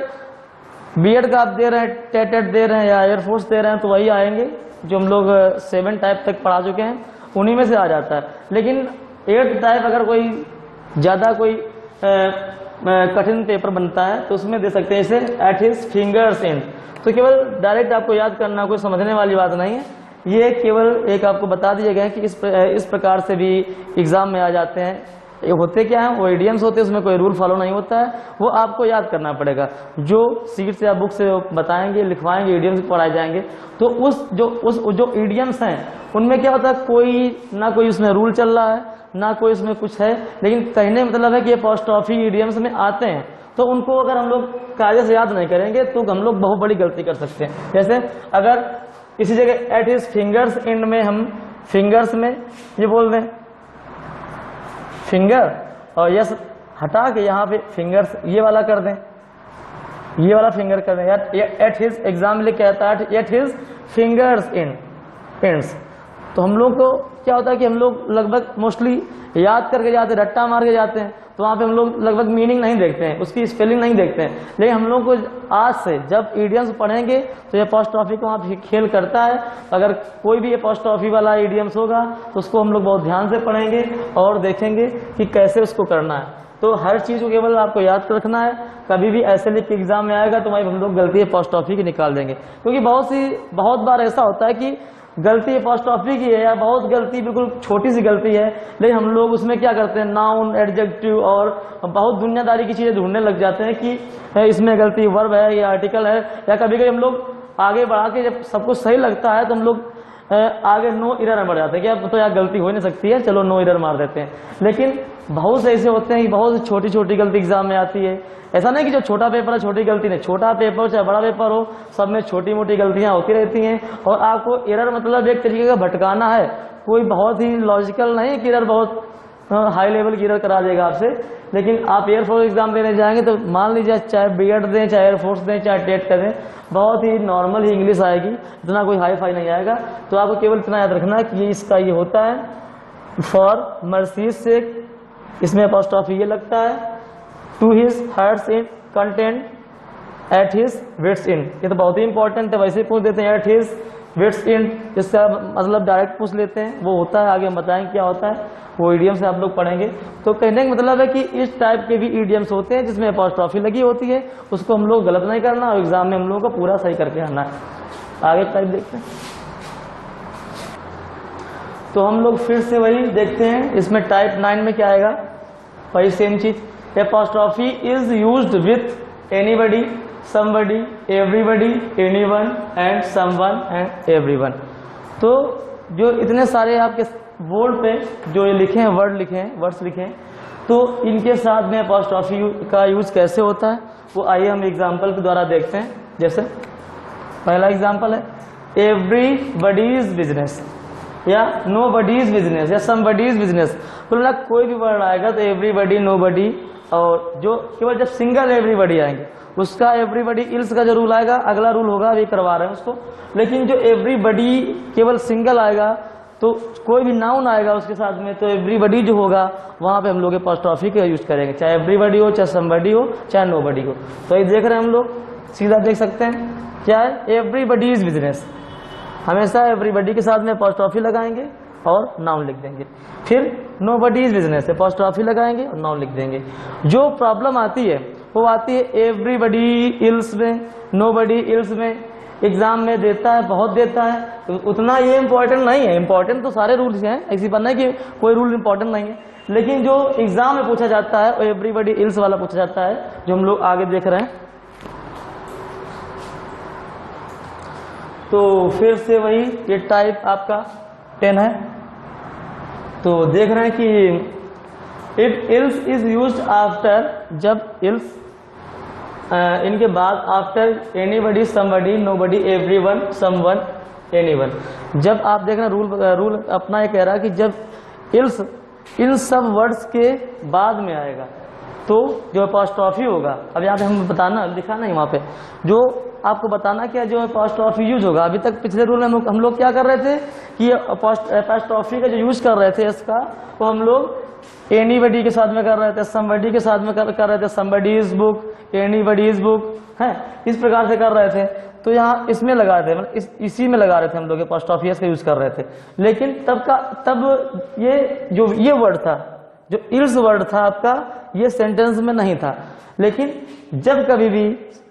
बीएड का आप दे रहे हैं, टेट दे रहे हैं या एयरफोर्स दे रहे हैं, तो वही आएंगे जो हम लोग 7 टाइप तक पढ़ा चुके हैं, उन्हीं में से आ जाता है। लेकिन 8 टाइप अगर कोई ज़्यादा कोई कठिन पेपर बनता है तो उसमें दे सकते हैं इसे एट हिज फिंगर्स एंड। तो केवल डायरेक्ट आपको याद करना, कोई समझने वाली बात नहीं है, ये केवल एक आपको बता दिया गया है कि इस प्रकार से भी एग्जाम में आ जाते हैं। ये होते क्या है, वो इडियम्स होते हैं, उसमें कोई रूल फॉलो नहीं होता है, वो आपको याद करना पड़ेगा। जो सीट से या बुक से बताएंगे, लिखवाएंगे, इडियम्स पढ़ाए जाएंगे, तो उस जो इडियम्स हैं उनमें क्या होता है, कोई ना कोई उसमें रूल चल रहा है, ना कोई उसमें कुछ है, लेकिन कहने मतलब है कि ये अपोस्ट्रोफी इडियम्स में आते हैं। तो उनको अगर हम लोग कायदे से याद नहीं करेंगे तो हम लोग बहुत बड़ी गलती कर सकते हैं। जैसे अगर इसी जगह एट हिज फिंगर्स एंड में हम फिंगर्स में ये बोल दें फिंगर और यस हटा के यहाँ पे फिंगर्स ये वाला कर दें, ये वाला फिंगर कर दें, एट हिज एग्जाम लिख के आता है एट हिज फिंगर्स एंड्स। तो हम लोग को क्या होता है कि हम लोग लगभग मोस्टली याद करके जाते हैं, रट्टा मार के जाते हैं, तो वहाँ पे हम लोग लगभग मीनिंग नहीं देखते हैं, उसकी स्पेलिंग नहीं देखते हैं। लेकिन हम लोग को आज से जब इडियम्स पढ़ेंगे तो ये अपोस्ट्रोफी को वहाँ खेल करता है। अगर कोई भी अपोस्ट्रोफी वाला इडियम्स होगा तो उसको हम लोग बहुत ध्यान से पढ़ेंगे और देखेंगे कि कैसे उसको करना है। तो हर चीज़ को केवल आपको याद रखना है। कभी भी ऐसे लिख के एग्जाम में आएगा तो वहीं हम लोग गलती अपोस्ट्रोफी की निकाल देंगे, क्योंकि बहुत बार ऐसा होता है कि गलती अपोस्ट्रोफी की है या बहुत गलती बिल्कुल छोटी सी गलती है, लेकिन हम लोग उसमें क्या करते हैं, नाउन, एडजेक्टिव और बहुत दुनियादारी की चीज़ें ढूंढने लग जाते हैं कि इसमें गलती वर्ब है या आर्टिकल है। या कभी कभी हम लोग आगे बढ़ा के जब सब कुछ सही लगता है तो हम लोग आगे नो एरर में बढ़ जाते हैं कि अब तो यार गलती हो नहीं सकती है, चलो नो एरर मार देते हैं। लेकिन बहुत से ऐसे होते हैं कि बहुत छोटी छोटी गलती एग्जाम में आती है। ऐसा नहीं कि जो छोटा पेपर है छोटी गलती नहीं, छोटा पेपर हो चाहे बड़ा पेपर हो, सब में छोटी मोटी गलतियां होती रहती हैं। और आपको एरर मतलब एक तरीके का भटकाना है, कोई बहुत ही लॉजिकल नहीं कि एरर बहुत हाई लेवल की एरर करा देगा आपसे। लेकिन आप एयरफोर्स एग्जाम देने जाएंगे तो मान लीजिए चाहे बीएड दें, चाहे एयरफोर्स दें, चाहे टेट करें, बहुत ही नॉर्मल ही इंग्लिश आएगी, इतना कोई हाई फाई नहीं आएगा। तो आपको केवल इतना याद रखना कि इसका ये होता है फॉर मर्सीज सेक, इसमें अपॉस्ट्रोफी ये लगता है, to his hearts in content at his wits in, ये तो बहुत ही इंपॉर्टेंट है, वैसे पूछ देते हैं एट हिज विट्स इन, इसका मतलब डायरेक्ट पूछ लेते हैं, वो होता है, आगे हम बताएंगे क्या होता है, वो ईडियम से आप लोग पढ़ेंगे। तो कहने का मतलब है कि इस टाइप के भी ईडियम्स होते हैं जिसमें अपॉस्ट्रोफी लगी होती है, उसको हम लोग गलत नहीं करना और एग्जाम में हम लोगों को पूरा सही करके आना है। आगे टाइप देखते हैं, तो हम लोग फिर से वही देखते हैं, इसमें टाइप 9 में क्या आएगा, वही सेम चीज, apostrophe is used with anybody, somebody, everybody, anyone and someone and everyone. तो जो इतने सारे आपके बोर्ड पे जो ये लिखे हैं वर्ड लिखे हैं, वर्ड्स लिखे हैं, तो इनके साथ में अपॉस्ट्रोफी का यूज कैसे होता है वो आइए हम एग्जांपल के द्वारा देखते हैं। जैसे पहला एग्जांपल है एवरीबडीज बिजनेस या नोबडीज बिजनेस या समबडीज बिजनेस। बोलना कोई भी वर्ड आएगा तो एवरीबडी, नोबडी, और जो केवल जब सिंगल एवरीबडी आएंगे उसका एवरीबडी इल्स का जो रूल आएगा, अगला रूल होगा, अभी करवा रहे हैं उसको। लेकिन जो एवरीबडी केवल सिंगल आएगा तो कोई भी नाउन आएगा उसके साथ में, तो एवरीबडी जो होगा वहां पे हम लोग अपॉस्ट्रोफी का यूज करेंगे, चाहे एवरीबडी हो, चाहे समबडी हो, चाहे नोबडी हो। तो ये देख रहे हैं हम लोग, सीधा देख सकते हैं क्या है, एवरीबडीज बिजनेस, हमेशा एवरीबडी के साथ में अपॉस्ट्रोफी लगाएंगे और नाउन लिख देंगे। फिर नोबडीज बिजनेस, अपॉस्ट्रोफी लगाएंगे और नाउन लिख देंगे। जो प्रॉब्लम आती है वो आती है एवरीबडी इल्स में, नोबडी इल्स में, एग्जाम में देता है, बहुत देता है, तो उतना ये इंपॉर्टेंट नहीं है। इंपॉर्टेंट तो सारे रूल्स हैं, ऐसी बात नहीं कि कोई रूल इंपॉर्टेंट नहीं है, लेकिन जो एग्जाम में पूछा जाता है वो एवरीबडी इल्स वाला पूछा जाता है, जो हम लोग आगे देख रहे हैं। तो फिर से वही ये टाइप आपका 10 है। तो देख रहे हैं कि if ills is used after, जब इल्स इनके बाद after anybody, somebody, nobody, everyone, someone, anyone. जब आप देख रहे हैं रूल अपना ये कह रहा है कि जब इल्स इन सब वर्ड्स के बाद में आएगा तो जो अपॉस्ट्रोफी होगा, अब यहाँ पे हम बताना लिखा नहीं वहाँ पे, जो आपको बताना क्या जो अपॉस्ट्रोफी यूज होगा। अभी तक पिछले रूल में हम लोग क्या कर रहे थे कि अपॉस्ट्रोफी का जो यूज कर रहे थे इसका, वो हम लोग एनीबडी के साथ में कर रहे थे, समबडी के साथ में कर रहे थे, समबडीज बुक, एनीबडीज बुक है, इस प्रकार से कर रहे थे। तो यहाँ इसमें लगा रहे थे, मतलब इसी में लगा रहे थे हम लोग अपॉस्ट्रोफी का यूज कर रहे थे। लेकिन तब ये जो ये वर्ड था, जो इल्स वर्ड था आपका, ये सेंटेंस में नहीं था। लेकिन जब कभी भी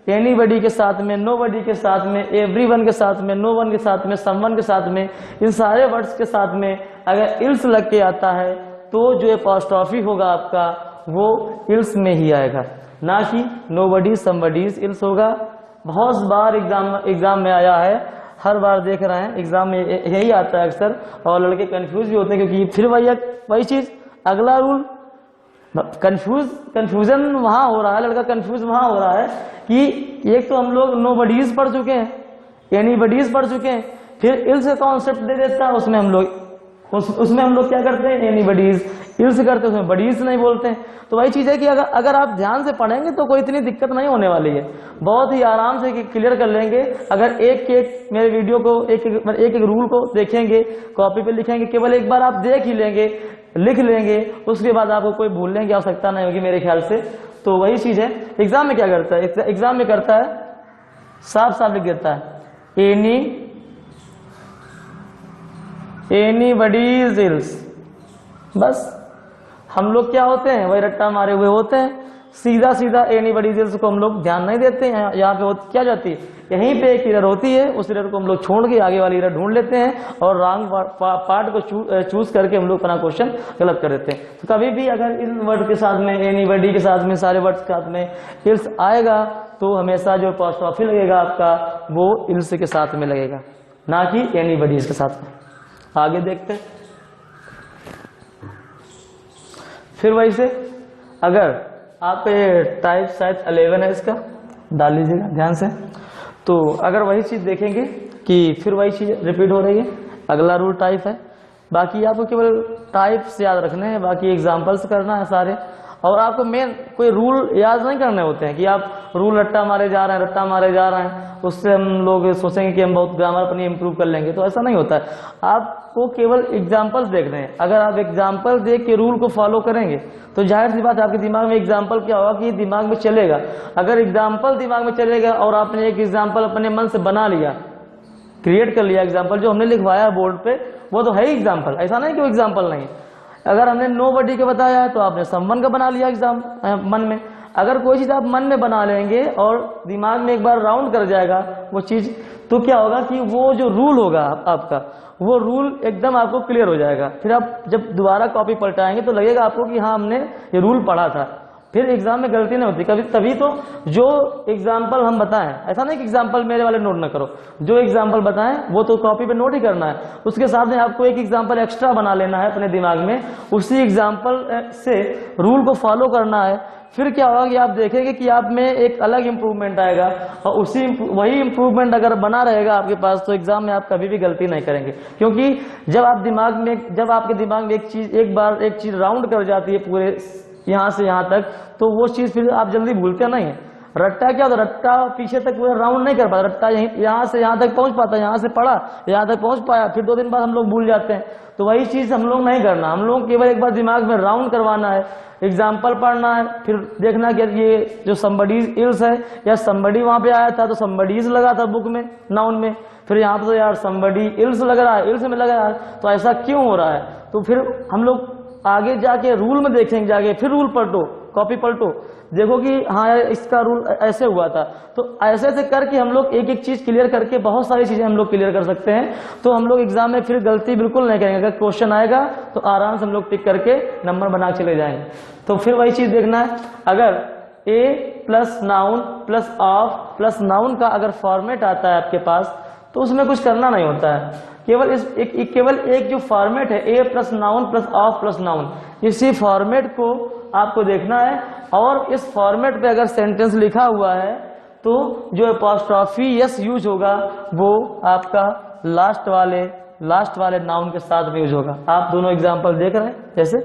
एनीबडी के साथ में, नोबडी के साथ में, एवरीवन के साथ में, नो वन के साथ में, समवन के साथ में, इन सारे वर्ड्स के साथ में अगर इल्स लग के आता है तो जो अपॉस्ट्रोफी होगा आपका वो इल्स में ही आएगा, ना कि नोबडी, समबडीज इल्स होगा। बहुत बार एग्जाम में आया है, हर बार देख रहे हैं एग्जाम में यही आता है अक्सर, और लड़के कंफ्यूज भी होते हैं क्योंकि फिर वही चीज, अगला रूल, कंफ्यूजन वहां हो रहा है, लड़का कंफ्यूज वहां हो रहा है कि एक तो हम लोग नोबडीज पढ़ चुके हैं, एनीबडीज पढ़ चुके हैं, फिर इल्स का कॉन्सेप्ट दे देता है, उसमें हम लोग क्या करते हैं, एनीबडीज इल्स करते हैं, उसमें बडीज नहीं बोलते हैं। तो वही चीज है कि अगर आप ध्यान से पढ़ेंगे तो कोई इतनी दिक्कत नहीं होने वाली है, बहुत ही आराम से क्लियर कर लेंगे। अगर एक मेरे वीडियो को एक रूल को देखेंगे, कॉपी पे लिखेंगे, केवल एक बार आप देख ही लेंगे, लिख लेंगे, उसके बाद आपको कोई भूलने की आवश्यकता नहीं होगी मेरे ख्याल से। तो वही चीज है, एग्जाम में क्या करता है, एग्जाम में करता है साफ साफ लिख देता है एनीबडीज इल्स, बस। हम लोग क्या होते हैं, वही रट्टा मारे हुए होते हैं, सीधा सीधा एनीबडीज इल्स को हम लोग ध्यान नहीं देते हैं। यहाँ पे क्या जाती है, यहीं पे एक एरर होती है, उस एरर को हम लोग छोड़ के आगे वाली एरर ढूंढ लेते हैं और रॉन्ग पार्ट को चूज करके हम लोग अपना क्वेश्चन गलत कर देते हैं। तो कभी भी अगर इन वर्ड के साथ में, एनीबडी के साथ में, सारे वर्ड्स के साथ में इल्स आएगा तो हमेशा जो अपॉस्ट्रोफी लगेगा आपका वो इल्स के साथ में लगेगा, ना कि एनीबडीज के साथ में। आगे देखते हैं। फिर वही से अगर आप टाइप शायद 11 है इसका, डाल लीजिएगा ध्यान से। तो अगर वही चीज़ देखेंगे कि फिर वही चीज़ रिपीट हो रही है, अगला रूल टाइप है। बाकी आपको केवल टाइप्स याद रखने हैं, बाकी एग्जाम्पल्स करना है सारे। और आपको मेन कोई रूल याद नहीं करने होते हैं कि आप रूल रट्टा मारे जा रहे हैं, उससे हम लोग सोचेंगे कि हम बहुत ग्रामर अपनी इंप्रूव कर लेंगे, तो ऐसा नहीं होता है। आपको केवल एग्जाम्पल्स देखने हैं। अगर आप एग्जाम्पल देख के रूल को फॉलो करेंगे तो जाहिर सी बात है आपके दिमाग में एग्जाम्पल क्या होगा कि दिमाग में चलेगा। अगर एग्जाम्पल दिमाग में चलेगा और आपने एक एग्जाम्पल अपने मन से बना लिया, क्रिएट कर लिया एग्जाम्पल, जो हमने लिखवाया बोर्ड पे वो तो है ही एग्जाम्पल, ऐसा नहीं कि वो एग्जाम्पल नहीं। अगर हमने नोबडी का बताया है तो आपने समवन का बना लिया एग्जाम मन में। अगर कोई चीज आप मन में बना लेंगे और दिमाग में एक बार राउंड कर जाएगा वो चीज, तो क्या होगा कि वो जो रूल होगा आपका, वो रूल एकदम आपको क्लियर हो जाएगा। फिर आप जब दोबारा कॉपी पलटाएंगे तो लगेगा आपको कि हाँ हमने ये रूल पढ़ा था। फिर एग्जाम में गलती नहीं होती कभी। तभी तो जो एग्जाम्पल हम बताएं, ऐसा नहीं कि एग्जाम्पल मेरे वाले नोट ना करो, जो एग्जाम्पल बताएं वो तो कॉपी पे नोट ही करना है। उसके साथ में आपको एक एग्जाम्पल एक्स्ट्रा बना लेना है अपने दिमाग में, उसी एग्जाम्पल से रूल को फॉलो करना है। फिर क्या होगा कि आप देखेंगे कि आप में एक अलग इंप्रूवमेंट आएगा, और वही इंप्रूवमेंट अगर बना रहेगा आपके पास तो एग्जाम में आप कभी भी गलती नहीं करेंगे। क्योंकि जब आपके दिमाग में एक बार एक चीज राउंड कर जाती है पूरे यहाँ से यहाँ तक, तो वो चीज फिर आप जल्दी भूलते नहीं है। रट्टा क्या होता है, रट्टा पीछे तक पूरा राउंड नहीं कर पाता, रट्टा यहाँ से यहाँ तक पहुंच पाता है, यहाँ से पढ़ा यहाँ तक पहुंच पाया, फिर 2 दिन बाद हम लोग भूल जाते हैं। तो वही चीज हम लोग नहीं करना, हम लोग केवल एक बार दिमाग में राउंड करवाना है, एग्जाम्पल पढ़ना है, फिर देखना कि ये जो समबडीज इल्स है या समबडी वहां पे आया था तो समबडीज लगा था बुक में नाउन में, फिर यहाँ पे तो यार समबडी इल्स लग रहा है, इल्स में लग रहा है, तो ऐसा क्यों हो रहा है। तो फिर हम लोग आगे जाके रूल में देखेंगे, जाके फिर रूल पलटो, कॉपी पलटो, देखो कि हाँ यार इसका रूल ऐसे हुआ था। तो ऐसे से करके हम लोग एक एक चीज क्लियर करके बहुत सारी चीजें हम लोग क्लियर कर सकते हैं। तो हम लोग एग्जाम में फिर गलती बिल्कुल नहीं करेंगे। अगर क्वेश्चन आएगा तो आराम से हम लोग टिक करके नंबर बना चले जाएंगे। तो फिर वही चीज देखना है, अगर a plus noun plus of plus noun का अगर फॉर्मेट आता है आपके पास तो उसमें कुछ करना नहीं होता है। केवल एक जो फॉर्मेट है a plus noun plus of plus noun, इसी फॉर्मेट को आपको देखना है। और इस फॉर्मेट पे अगर सेंटेंस लिखा हुआ है तो जो अपॉस्ट्रॉफी यस यूज होगा वो आपका लास्ट वाले नाउन के साथ में यूज होगा। आप दोनों एग्जांपल देख रहे हैं, जैसे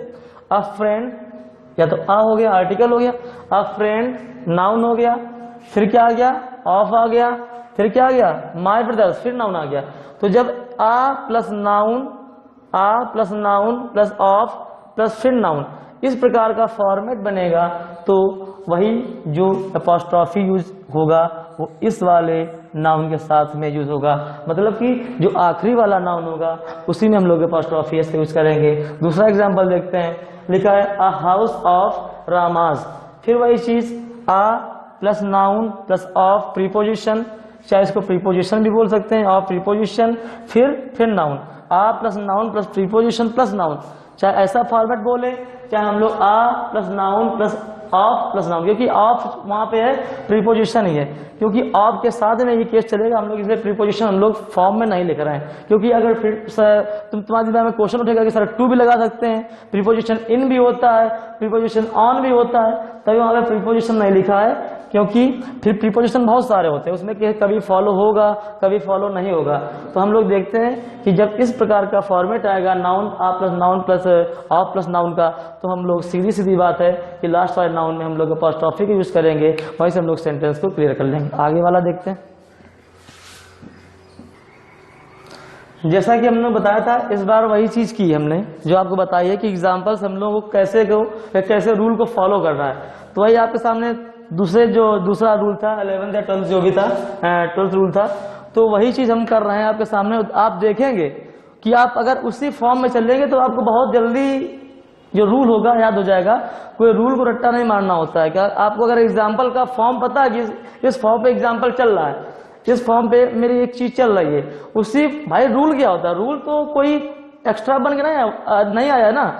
अ फ्रेंड, या तो आ हो गया आर्टिकल हो गया, अ फ्रेंड नाउन हो गया, फिर क्या आ गया ऑफ आ गया, फिर क्या आ गया माय ब्रदर्स, फिर नाउन आ गया। तो जब a plus noun plus of plus फिर नाउन, इस प्रकार का फॉर्मेट बनेगा तो वही जो अपॉस्ट्रॉफी यूज होगा वो इस वाले नाउन के साथ में यूज होगा। मतलब कि जो आखिरी वाला नाउन होगा उसी में हम लोग अपॉस्ट्रॉफी एस यूज करेंगे। दूसरा एग्जांपल देखते हैं, लिखा है अ हाउस ऑफ रामाज, फिर वही चीज a plus noun plus of preposition, चाहे इसको प्रीपोजिशन भी बोल सकते हैं, ऑफ प्रीपोजिशन फिर नाउन, आ plus noun plus preposition plus noun, चाहे ऐसा फॉर्मेट बोले चाहे हम लोग a plus noun plus of plus noun, क्योंकि ऑफ वहां पे है प्रीपोजिशन ही है, क्योंकि ऑफ के साथ में ये केस चलेगा। हम लोग इसलिए प्रीपोजिशन हम लोग फॉर्म में नहीं लिख रहे हैं, क्योंकि अगर फिर तुम्हारे दिमाग में क्वेश्चन उठेगा कि सर टू भी लगा सकते हैं, प्रीपोजिशन इन भी होता है, प्रीपोजिशन ऑन भी होता है, तभी वहां पे प्रीपोजिशन नहीं लिखा है, क्योंकि फिर प्रीपोजिशन बहुत सारे होते हैं, उसमें कभी फॉलो होगा कभी फॉलो नहीं होगा। तो हम लोग देखते हैं कि जब इस प्रकार का फॉर्मेट आएगा noun uh plus noun plus of plus noun का, तो हम लोग सीधी बात है कि लास्ट वाले नाउन में हम लोग अपॉस्ट्रॉफी का यूज करेंगे, वहीं से हम लोग सेंटेंस को क्लियर कर लेंगे। आगे वाला देखते हैं। जैसा कि हमने बताया था, इस बार वही चीज की हमने जो आपको बताई है कि एग्जाम्पल्स हम लोग कैसे रूल को फॉलो करना है। तो वही आपके सामने दूसरा रूल था 11th या 12th जो भी था 12th रूल था, तो वही चीज हम कर रहे हैं आपके सामने। आप देखेंगे कि आप अगर उसी फॉर्म में चलेंगे तो आपको बहुत जल्दी जो रूल होगा याद हो जाएगा। कोई रूल को रट्टा नहीं मारना होता है। क्या आपको अगर एग्जाम्पल का फॉर्म पता है कि इस फॉर्म पे एग्जाम्पल चल रहा है, इस फॉर्म पे मेरी एक चीज चल रही है, उसी भाई रूल क्या होता है, रूल तो कोई एक्स्ट्रा बन के नहीं आया है ना।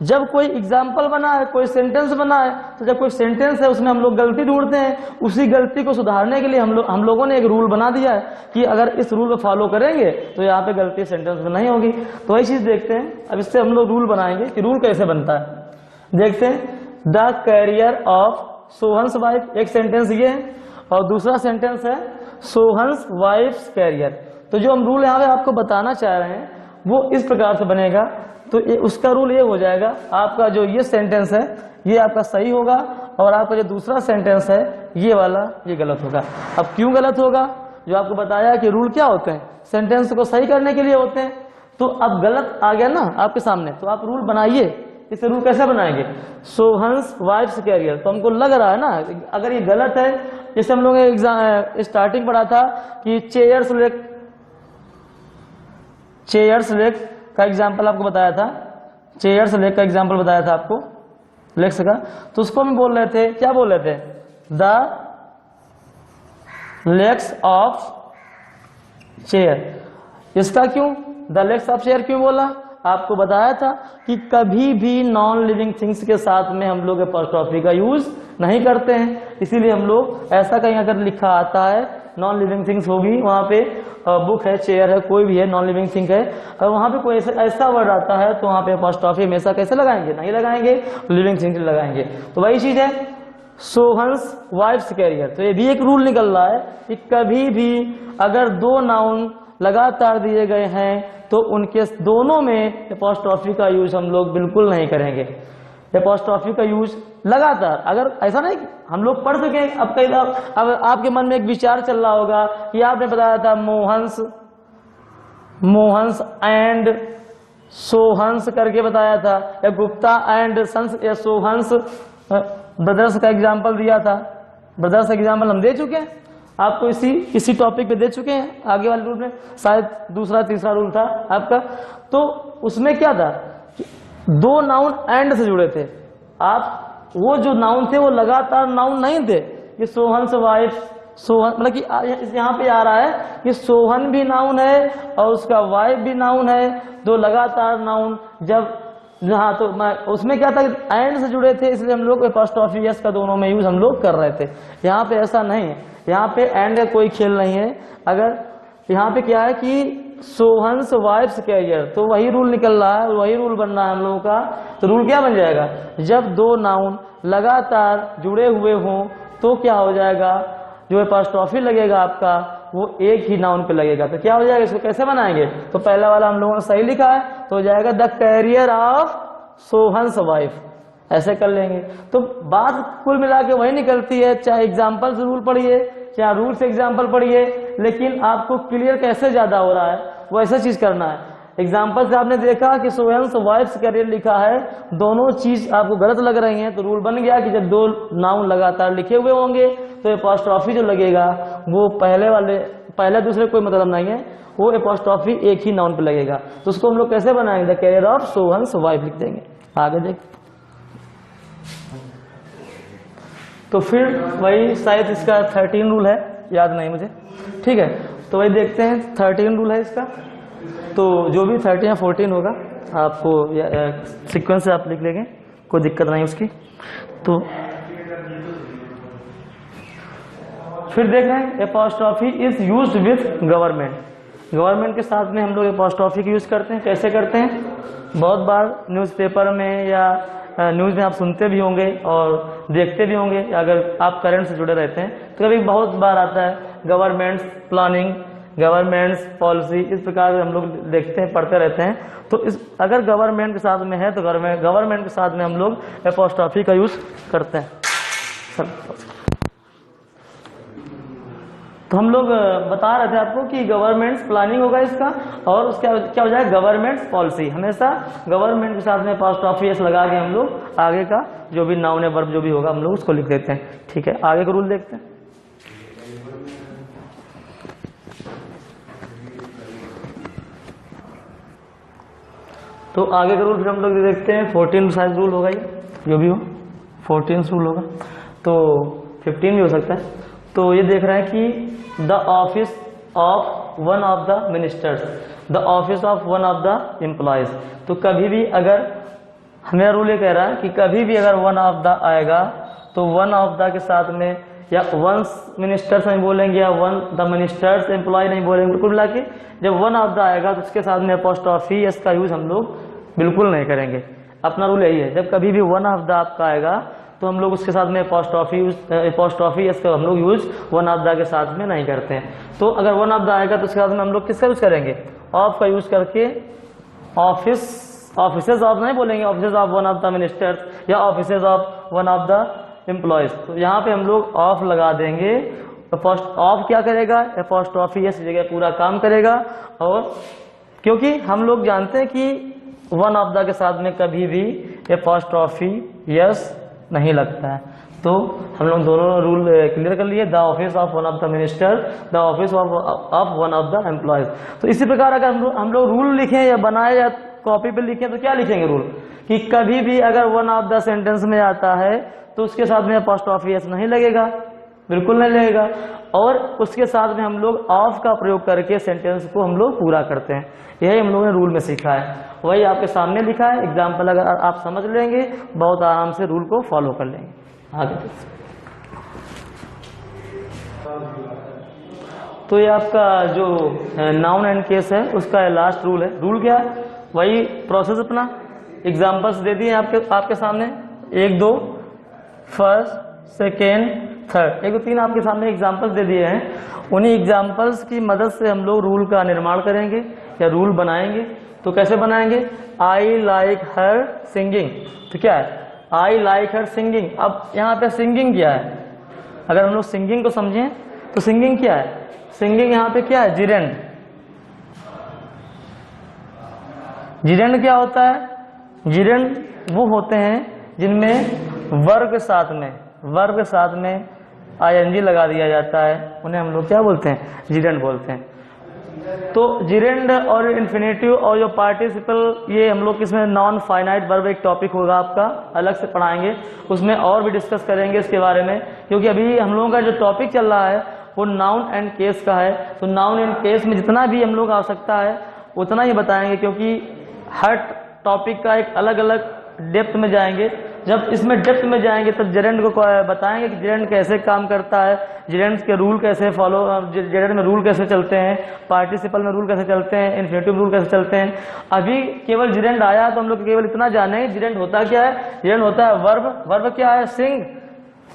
जब कोई एग्जाम्पल बना है, कोई सेंटेंस बना है, तो जब कोई सेंटेंस है उसमें हम लोग गलती ढूंढते हैं, उसी गलती को सुधारने के लिए हम लोगों ने एक रूल बना दिया है कि अगर इस रूल को फॉलो करेंगे तो यहाँ पे गलती सेंटेंस में नहीं होगी। तो वही चीज देखते हैं। अब इससे हम लोग रूल बनाएंगे कि रूल कैसे बनता है। देखते हैं the carrier of Sohan's wife, एक सेंटेंस ये है और दूसरा सेंटेंस है सोहन्स वाइफ्स कैरियर। तो जो हम रूल यहाँ पे आपको बताना चाह रहे हैं वो इस प्रकार से बनेगा। तो उसका रूल ये हो जाएगा, आपका जो ये सेंटेंस है ये आपका सही होगा और आपका जो दूसरा सेंटेंस है ये वाला ये गलत होगा। अब क्यों गलत होगा, जो आपको बताया कि रूल क्या होते हैं, सेंटेंस को सही करने के लिए होते हैं। तो अब गलत आ गया ना आपके सामने, तो आप रूल बनाइए। इसे रूल कैसे बनाएंगे, सोहन्स वाइफ्स कैरियर। तो हमको लग रहा है ना अगर ये गलत है, जैसे हम लोग एग्जाम स्टार्टिंग पढ़ा था कि चेयर्स लेग का एग्जाम्पल आपको बताया था, चेयर्स लेग का एग्जाम्पल बताया था आपको लेग्स का। तो उसको हम बोल रहे थे, क्या बोल रहे थे, द लेग्स ऑफ चेयर। इसका क्यों द लेग्स ऑफ चेयर क्यों बोला, आपको बताया था कि कभी भी नॉन लिविंग थिंग्स के साथ में हम लोग एपॉस्ट्रोफी का यूज नहीं करते हैं, इसीलिए हम लोग ऐसा कहीं अगर लिखा आता है नॉन लिविंग थिंग्स होगी, वहां पे बुक है, चेयर है, कोई भी है नॉन लिविंग थिंग है, और वहां पे कोई ऐसा वर्ड आता है तो वहां पे एपॉस्ट्रोफी हमेशा कैसे लगाएंगे, नहीं लगाएंगे, लिविंग थिंग लगाएंगे। तो वही चीज है सोहन्स वाइफ्स कैरियर। तो ये भी एक रूल निकल रहा है कि कभी भी अगर दो नाउन लगातार दिए गए हैं तो उनके दोनों में एपॉस्ट्रोफी का यूज हम लोग बिल्कुल नहीं करेंगे। एपॉस्ट्रोफी का यूज लगातार, अगर ऐसा नहीं हम लोग पढ़ सके। अब कई अब आपके मन में एक विचार चल रहा होगा कि आपने बताया था मोहन्स एंड सोहन्स करके बताया था, या गुप्ता एंड सन्स या सोहन्स ब्रदर्स का एग्जाम्पल दिया था। ब्रदर्स का एग्जाम्पल हम दे चुके हैं आपको, इसी टॉपिक पे दे चुके हैं। आगे वाले रूल में शायद दूसरा तीसरा रूल था आपका। तो उसमें क्या था, दो नाउन एंड से जुड़े थे। आप वो जो नाउन थे वो लगातार नाउन नहीं थे। ये सोहन्स वाइफ, सोहन मतलब कि यहाँ पे आ रहा है कि सोहन भी नाउन है और उसका वाइफ भी नाउन है, दो लगातार नाउन। जब हाँ तो उसमें क्या था, एंड से जुड़े थे, इसलिए हम लोग एपॉस्ट्रोफी एस का दोनों में यूज हम लोग कर रहे थे। यहाँ पे ऐसा नहीं है, यहाँ पे एंड का कोई खेल नहीं है। अगर यहाँ पे क्या है कि सोहन्स वाइफ्स कैरियर, तो वही रूल निकल रहा है, वही रूल बन रहा है हम लोगों का। तो रूल क्या बन जाएगा, जब दो नाउन लगातार जुड़े हुए हों तो क्या हो जाएगा, जो एपॉस्ट्रोफी लगेगा आपका वो एक ही नाउन पे लगेगा। तो क्या हो जाएगा, इसको कैसे बनाएंगे, तो पहला वाला हम लोगों ने सही लिखा है, तो हो जाएगा the carrier of Sohan's wife, ऐसे कर लेंगे। तो बात कुल मिला के वही निकलती है, चाहे एग्जाम्पल से रूल पढ़िए, चाहे रूल से एग्जाम्पल पढ़िए, लेकिन आपको क्लियर कैसे ज्यादा हो रहा है वो ऐसा चीज करना है। एग्जाम्पल से आपने देखा कि सोहन्स वाइफ्स कैरियर लिखा है, दोनों चीज आपको गलत लग रही हैं, तो रूल बन गया कि जब दो नाउन लगातार लिखे हुए होंगे तो एपॉस्ट्रोफी जो लगेगा वो पहले दूसरे कोई मतलब नहीं है, वो एपॉस्ट्रोफी एक ही नाउन पे लगेगा। तो उसको हम लोग कैसे बनाएंगे, the carrier of Sohan's wife लिख देंगे। आगे देख, तो फिर वही शायद इसका 13 रूल है, याद नहीं मुझे, ठीक है। तो वही देखते हैं 13 रूल है इसका। तो जो भी 13 या 14 होगा आपको सीक्वेंस से आप लिख लेंगे, कोई दिक्कत नहीं उसकी। तो फिर देख रहे हैं apostrophe is used with government. Government के साथ में हम लोग एपॉस्ट्रोफी की यूज करते हैं। कैसे करते हैं, बहुत बार न्यूज़पेपर में या न्यूज़ में आप सुनते भी होंगे और देखते भी होंगे, अगर आप करंट से जुड़े रहते हैं तो कभी बहुत बार आता है गवर्नमेंट्स प्लानिंग, गवर्नमेंट्स पॉलिसी, इस प्रकार हम लोग देखते हैं, पढ़ते रहते हैं। तो इस अगर गवर्नमेंट के साथ में है तो गवर्नमेंट के साथ में हम लोग एपॉस्ट्रोफी का यूज करते हैं। तो हम लोग बता रहे थे आपको कि गवर्नमेंट्स प्लानिंग होगा इसका, और उसका क्या हो जाएगा, गवर्नमेंट्स पॉलिसी। हमेशा गवर्नमेंट के साथ में एपॉस्ट्रोफी एस लगा के हम लोग आगे का जो भी नाउन है वर्ब जो भी होगा हम लोग उसको लिख देते हैं। ठीक है, आगे का रूल देखते हैं। तो आगे का रूल फिर हम लोग देखते हैं 14 साइज रूल होगा, ये जो भी हो 14 रूल होगा, तो 15 भी हो सकता है। तो ये देख रहे हैं कि the office of one of the ministers, the office of one of the employees. तो कभी भी अगर हमें रूल ये कह रहा है कि कभी भी अगर वन ऑफ द आएगा तो वन ऑफ द के साथ में या वन मिनिस्टर्स नहीं बोलेंगे या वन द मिनिस्टर्स एम्प्लॉय नहीं बोलेंगे। बिल्कुल मिला के जब वन ऑफ द आएगा तो उसके साथ में एपॉस्ट्रोफी एस का यूज हम लोग बिल्कुल नहीं करेंगे। अपना रूल यही है, जब कभी भी वन ऑफ द आपका आएगा तो हम लोग उसके साथ में अपॉस्ट्रॉफी इसका हम लोग यूज वन ऑफ द के साथ में नहीं करते हैं। तो अगर वन ऑफ द आएगा तो उसके साथ में हम लोग किसका यूज करेंगे, ऑफ का यूज करके ऑफिसेज ऑफ नहीं बोलेंगे, offices of one of the ministers या offices of one of the employees. तो यहाँ पे हम लोग ऑफ लगा देंगे। ऑफ क्या करेगा, अपॉस्ट्रॉफी यस जगह पूरा काम करेगा। और क्योंकि हम लोग जानते हैं कि वन ऑफ द के साथ में कभी भी अपॉस्ट्रॉफी यस नहीं लगता है, तो हम लोग दोनों रूल क्लियर कर लिए। The office of one of the minister, the office of one of the employees. तो इसी प्रकार अगर हम लोग रूल लिखें या बनाए या कॉपी पे लिखें तो क्या लिखेंगे रूल, कि कभी भी अगर वन ऑफ द सेंटेंस में आता है तो उसके साथ में अपॉस्ट्रॉफी एस नहीं लगेगा, बिल्कुल नहीं लगेगा। और उसके साथ में हम लोग ऑफ का प्रयोग करके सेंटेंस को हम लोग पूरा करते हैं। यही हम लोगों ने रूल में सीखा है, वही आपके सामने लिखा है। एग्जाम्पल अगर आप समझ लेंगे बहुत आराम से रूल को फॉलो कर लेंगे। आगे तो ये आपका जो नाउन एंड केस है उसका लास्ट रूल है। रूल क्या है, वही प्रोसेस अपना। एग्जाम्पल्स दे दिए आपके सामने, 1 2 फर्स्ट सेकेंड थर्ड, 1 2 3 आपके सामने एग्जाम्पल्स दे दिए हैं। उन्हीं एग्जाम्पल्स की मदद से हम लोग रूल का निर्माण करेंगे या रूल बनाएंगे। तो कैसे बनाएंगे, आई लाइक हर सिंगिंग। तो क्या है, आई लाइक हर सिंगिंग। अब यहाँ पे सिंगिंग क्या है, अगर हम लोग सिंगिंग को समझें तो सिंगिंग क्या है, सिंगिंग यहाँ पे क्या है, जिरेंड। जिरेंड क्या होता है, जिरेंड वो होते हैं जिनमें वर्ग के साथ में आईएनजी लगा दिया जाता है, उन्हें हम लोग क्या बोलते हैं, जिरेंड बोलते हैं। तो जिरेंड और इन्फिनेटिव और जो पार्टिसिपल, ये हम लोग किसमें नॉन फाइनाइट वर्ब एक टॉपिक होगा आपका, अलग से पढ़ाएंगे, उसमें और भी डिस्कस करेंगे इसके बारे में। क्योंकि अभी हम लोगों का जो टॉपिक चल रहा है वो नाउन एंड केस का है। तो नाउन एंड केस में जितना भी हम लोग आवश्यकता है उतना ही बताएंगे, क्योंकि हर टॉपिक का एक अलग अलग डेप्थ में जाएंगे। जब इसमें डेप्थ में जाएंगे तब जेरेंड को बताएंगे कि जेरेंड कैसे काम करता है, जेरेंड के रूल कैसे फॉलो, जेरेंड में रूल कैसे चलते हैं, पार्टिसिपल में रूल कैसे चलते हैं, इन्फिनेटिव रूल कैसे चलते हैं। अभी केवल जेरेंड आया तो हम लोग केवल इतना जाने जेरेंड होता क्या है। जेरेंड होता है वर्ब। वर्ब क्या है, सिंग,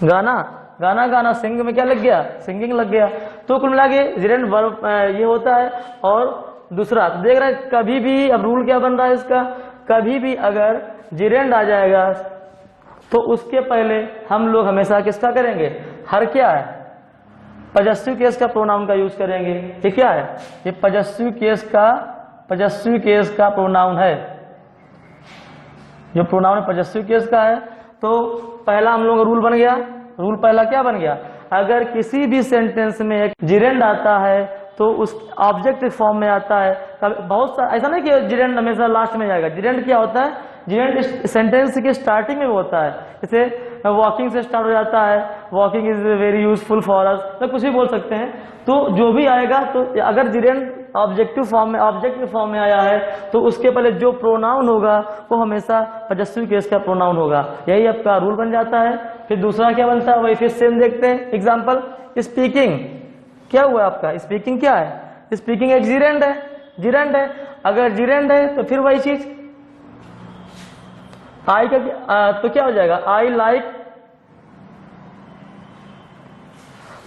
गाना, गाना गाना। सिंग में क्या लग गया, सिंगिंग लग गया। तो कुल मिला के जेरेंड वर्ब ये होता है। और दूसरा देख रहे हैं, कभी भी अब रूल क्या बन रहा है इसका, कभी भी अगर जेरेंड आ जाएगा तो उसके पहले हम लोग हमेशा किसका करेंगे, हर क्या है, पजस्वी केस का प्रोनाउन का यूज करेंगे। ये क्या है, ये पजस्वी केस का प्रोनाउन है। जो प्रोनाउन पजस्वी केस का है, तो पहला हम लोग का रूल बन गया। रूल पहला क्या बन गया, अगर किसी भी सेंटेंस में एक जेरेंड आता है तो उस ऑब्जेक्ट फॉर्म में आता है। बहुत सारा ऐसा नहीं कि जेरेंड हमेशा लास्ट में जाएगा। जेरेंड क्या होता है, जेरेंड सेंटेंस के स्टार्टिंग में होता है। जैसे वॉकिंग से स्टार्ट हो जाता है, walking is very useful for us, तो कुछ भी बोल सकते हैं। तो जो भी आएगा, तो अगर जेरेंड ऑब्जेक्ट फॉर्म में आया है तो उसके पहले जो प्रोनाउन होगा वो हमेशा पजस्वी केस का प्रोनाउन होगा। यही आपका रूल बन जाता है। फिर दूसरा क्या बनता है, वही फिर सेम देखते हैं। एग्जाम्पल, स्पीकिंग क्या हुआ आपका, स्पीकिंग क्या है, स्पीकिंग एक जिरेंड है। अगर जिरेंड है तो फिर वही चीज आई का तो क्या हो जाएगा, आई लाइक,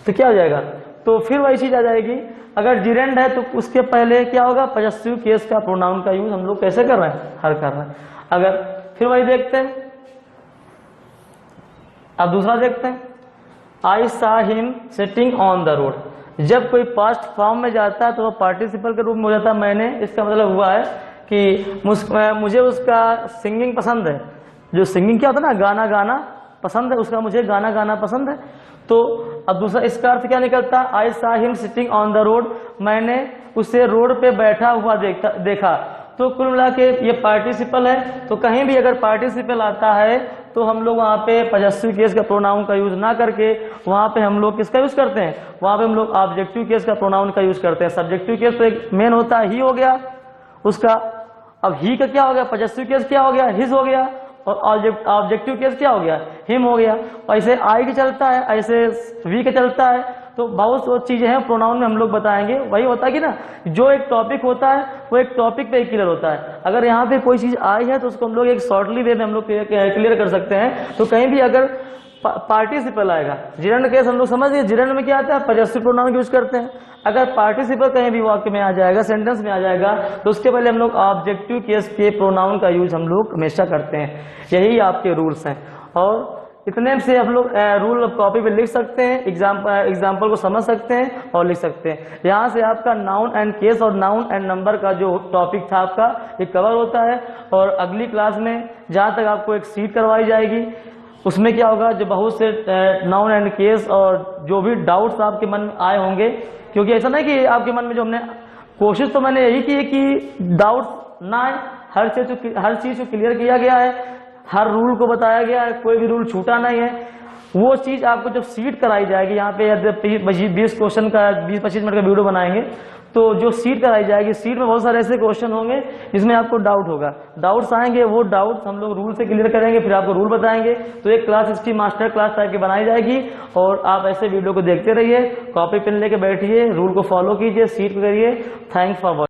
तो क्या हो जाएगा, तो फिर वही चीज आ जाएगी। अगर जिरेंड है तो उसके पहले क्या होगा, पजस्वी केस का प्रोनाउन का यूज हम लोग कैसे कर रहे हैं, हर कर रहे हैं। अगर फिर वही देखते हैं, अब दूसरा देखते हैं, I saw him sitting on the road. जब कोई पास्ट फॉर्म में जाता है तो वो पार्टिसिपल के रूप में हो जाता है मैंने। इसका मतलब हुआ है कि मुझे उसका सिंगिंग पसंद है। जो सिंगिंग क्या होता है ना, गाना गाना पसंद है, उसका मुझे गाना गाना पसंद है। तो अब दूसरा इसका अर्थ क्या निकलता, I saw him sitting on the road, मैंने उसे रोड पे बैठा हुआ देखा। तो कुल मिला के ये पार्टिसिपल है। तो कहीं भी अगर पार्टिसिपल आता है तो हम लोग वहाँ पे पजस्वी केस का प्रोनाउन का यूज ना करके वहाँ पे हम लोग किसका यूज करते हैं, वहाँ पे हम लोग ऑब्जेक्टिव केस का प्रोनाउन का यूज करते हैं। सब्जेक्टिव केस तो एक मेन होता है, ही हो गया उसका। अब ही का क्या हो गया, पजस्वी केस क्या हो गया, हिज हो गया। और ऑब्जेक्टिव केस क्या हो गया, हिम हो गया। ऐसे आई का चलता है, ऐसे वी का चलता है। तो बहुत सी चीजें हैं प्रोनाउन में हम लोग बताएंगे। वही होता है कि ना, जो एक टॉपिक होता है वो एक टॉपिक पे क्लियर होता है। अगर यहाँ पे कोई चीज आई है तो उसको हम लोग एक शॉर्टली वे में हम लोग क्लियर कर सकते हैं। तो कहीं भी अगर पार्टिसिपल आएगा, जिरंड केस हम लोग समझ गए, जिरंड में क्या आता है, पॉजेसिव प्रोनाउन यूज करते हैं। अगर पार्टिसिपल कहीं भी वाक्य में आ जाएगा, सेंटेंस में आ जाएगा, तो उसके पहले हम लोग ऑब्जेक्टिव केस के प्रोनाउन का यूज हम लोग हमेशा करते हैं। यही आपके रूल्स हैं और इतने से हम लोग रूल कॉपी पे लिख सकते हैं, एग्जाम्पल को समझ सकते हैं और लिख सकते हैं। यहाँ से आपका नाउन एंड केस और नाउन एंड नंबर का जो टॉपिक था आपका ये कवर होता है। और अगली क्लास में जहाँ तक आपको एक सीट करवाई जाएगी, उसमें क्या होगा, जो बहुत से नाउन एंड केस और जो भी डाउट्स आपके मन में आए होंगे, क्योंकि ऐसा नहीं कि आपके मन में जो हमने कोशिश तो मैंने यही की है कि डाउट्स ना आए, हर चीज को क्लियर किया गया है, हर रूल को बताया गया है, कोई भी रूल छूटा नहीं है। वो चीज आपको जब सीट कराई जाएगी, यहाँ पे 20 क्वेश्चन का 20-25 मिनट का वीडियो बनाएंगे, तो जो सीट कराई जाएगी, सीट में बहुत सारे ऐसे क्वेश्चन होंगे जिसमें आपको डाउट होगा, डाउट्स आएंगे, वो डाउट्स हम लोग रूल से क्लियर करेंगे, फिर आपको रूल बताएंगे। तो एक क्लास इसकी मास्टर क्लास टाइप की बनाई जाएगी और आप ऐसे वीडियो को देखते रहिए, कॉपी पेन लेके बैठिए, रूल को फॉलो कीजिए, सीट करिए। Thanks for watching.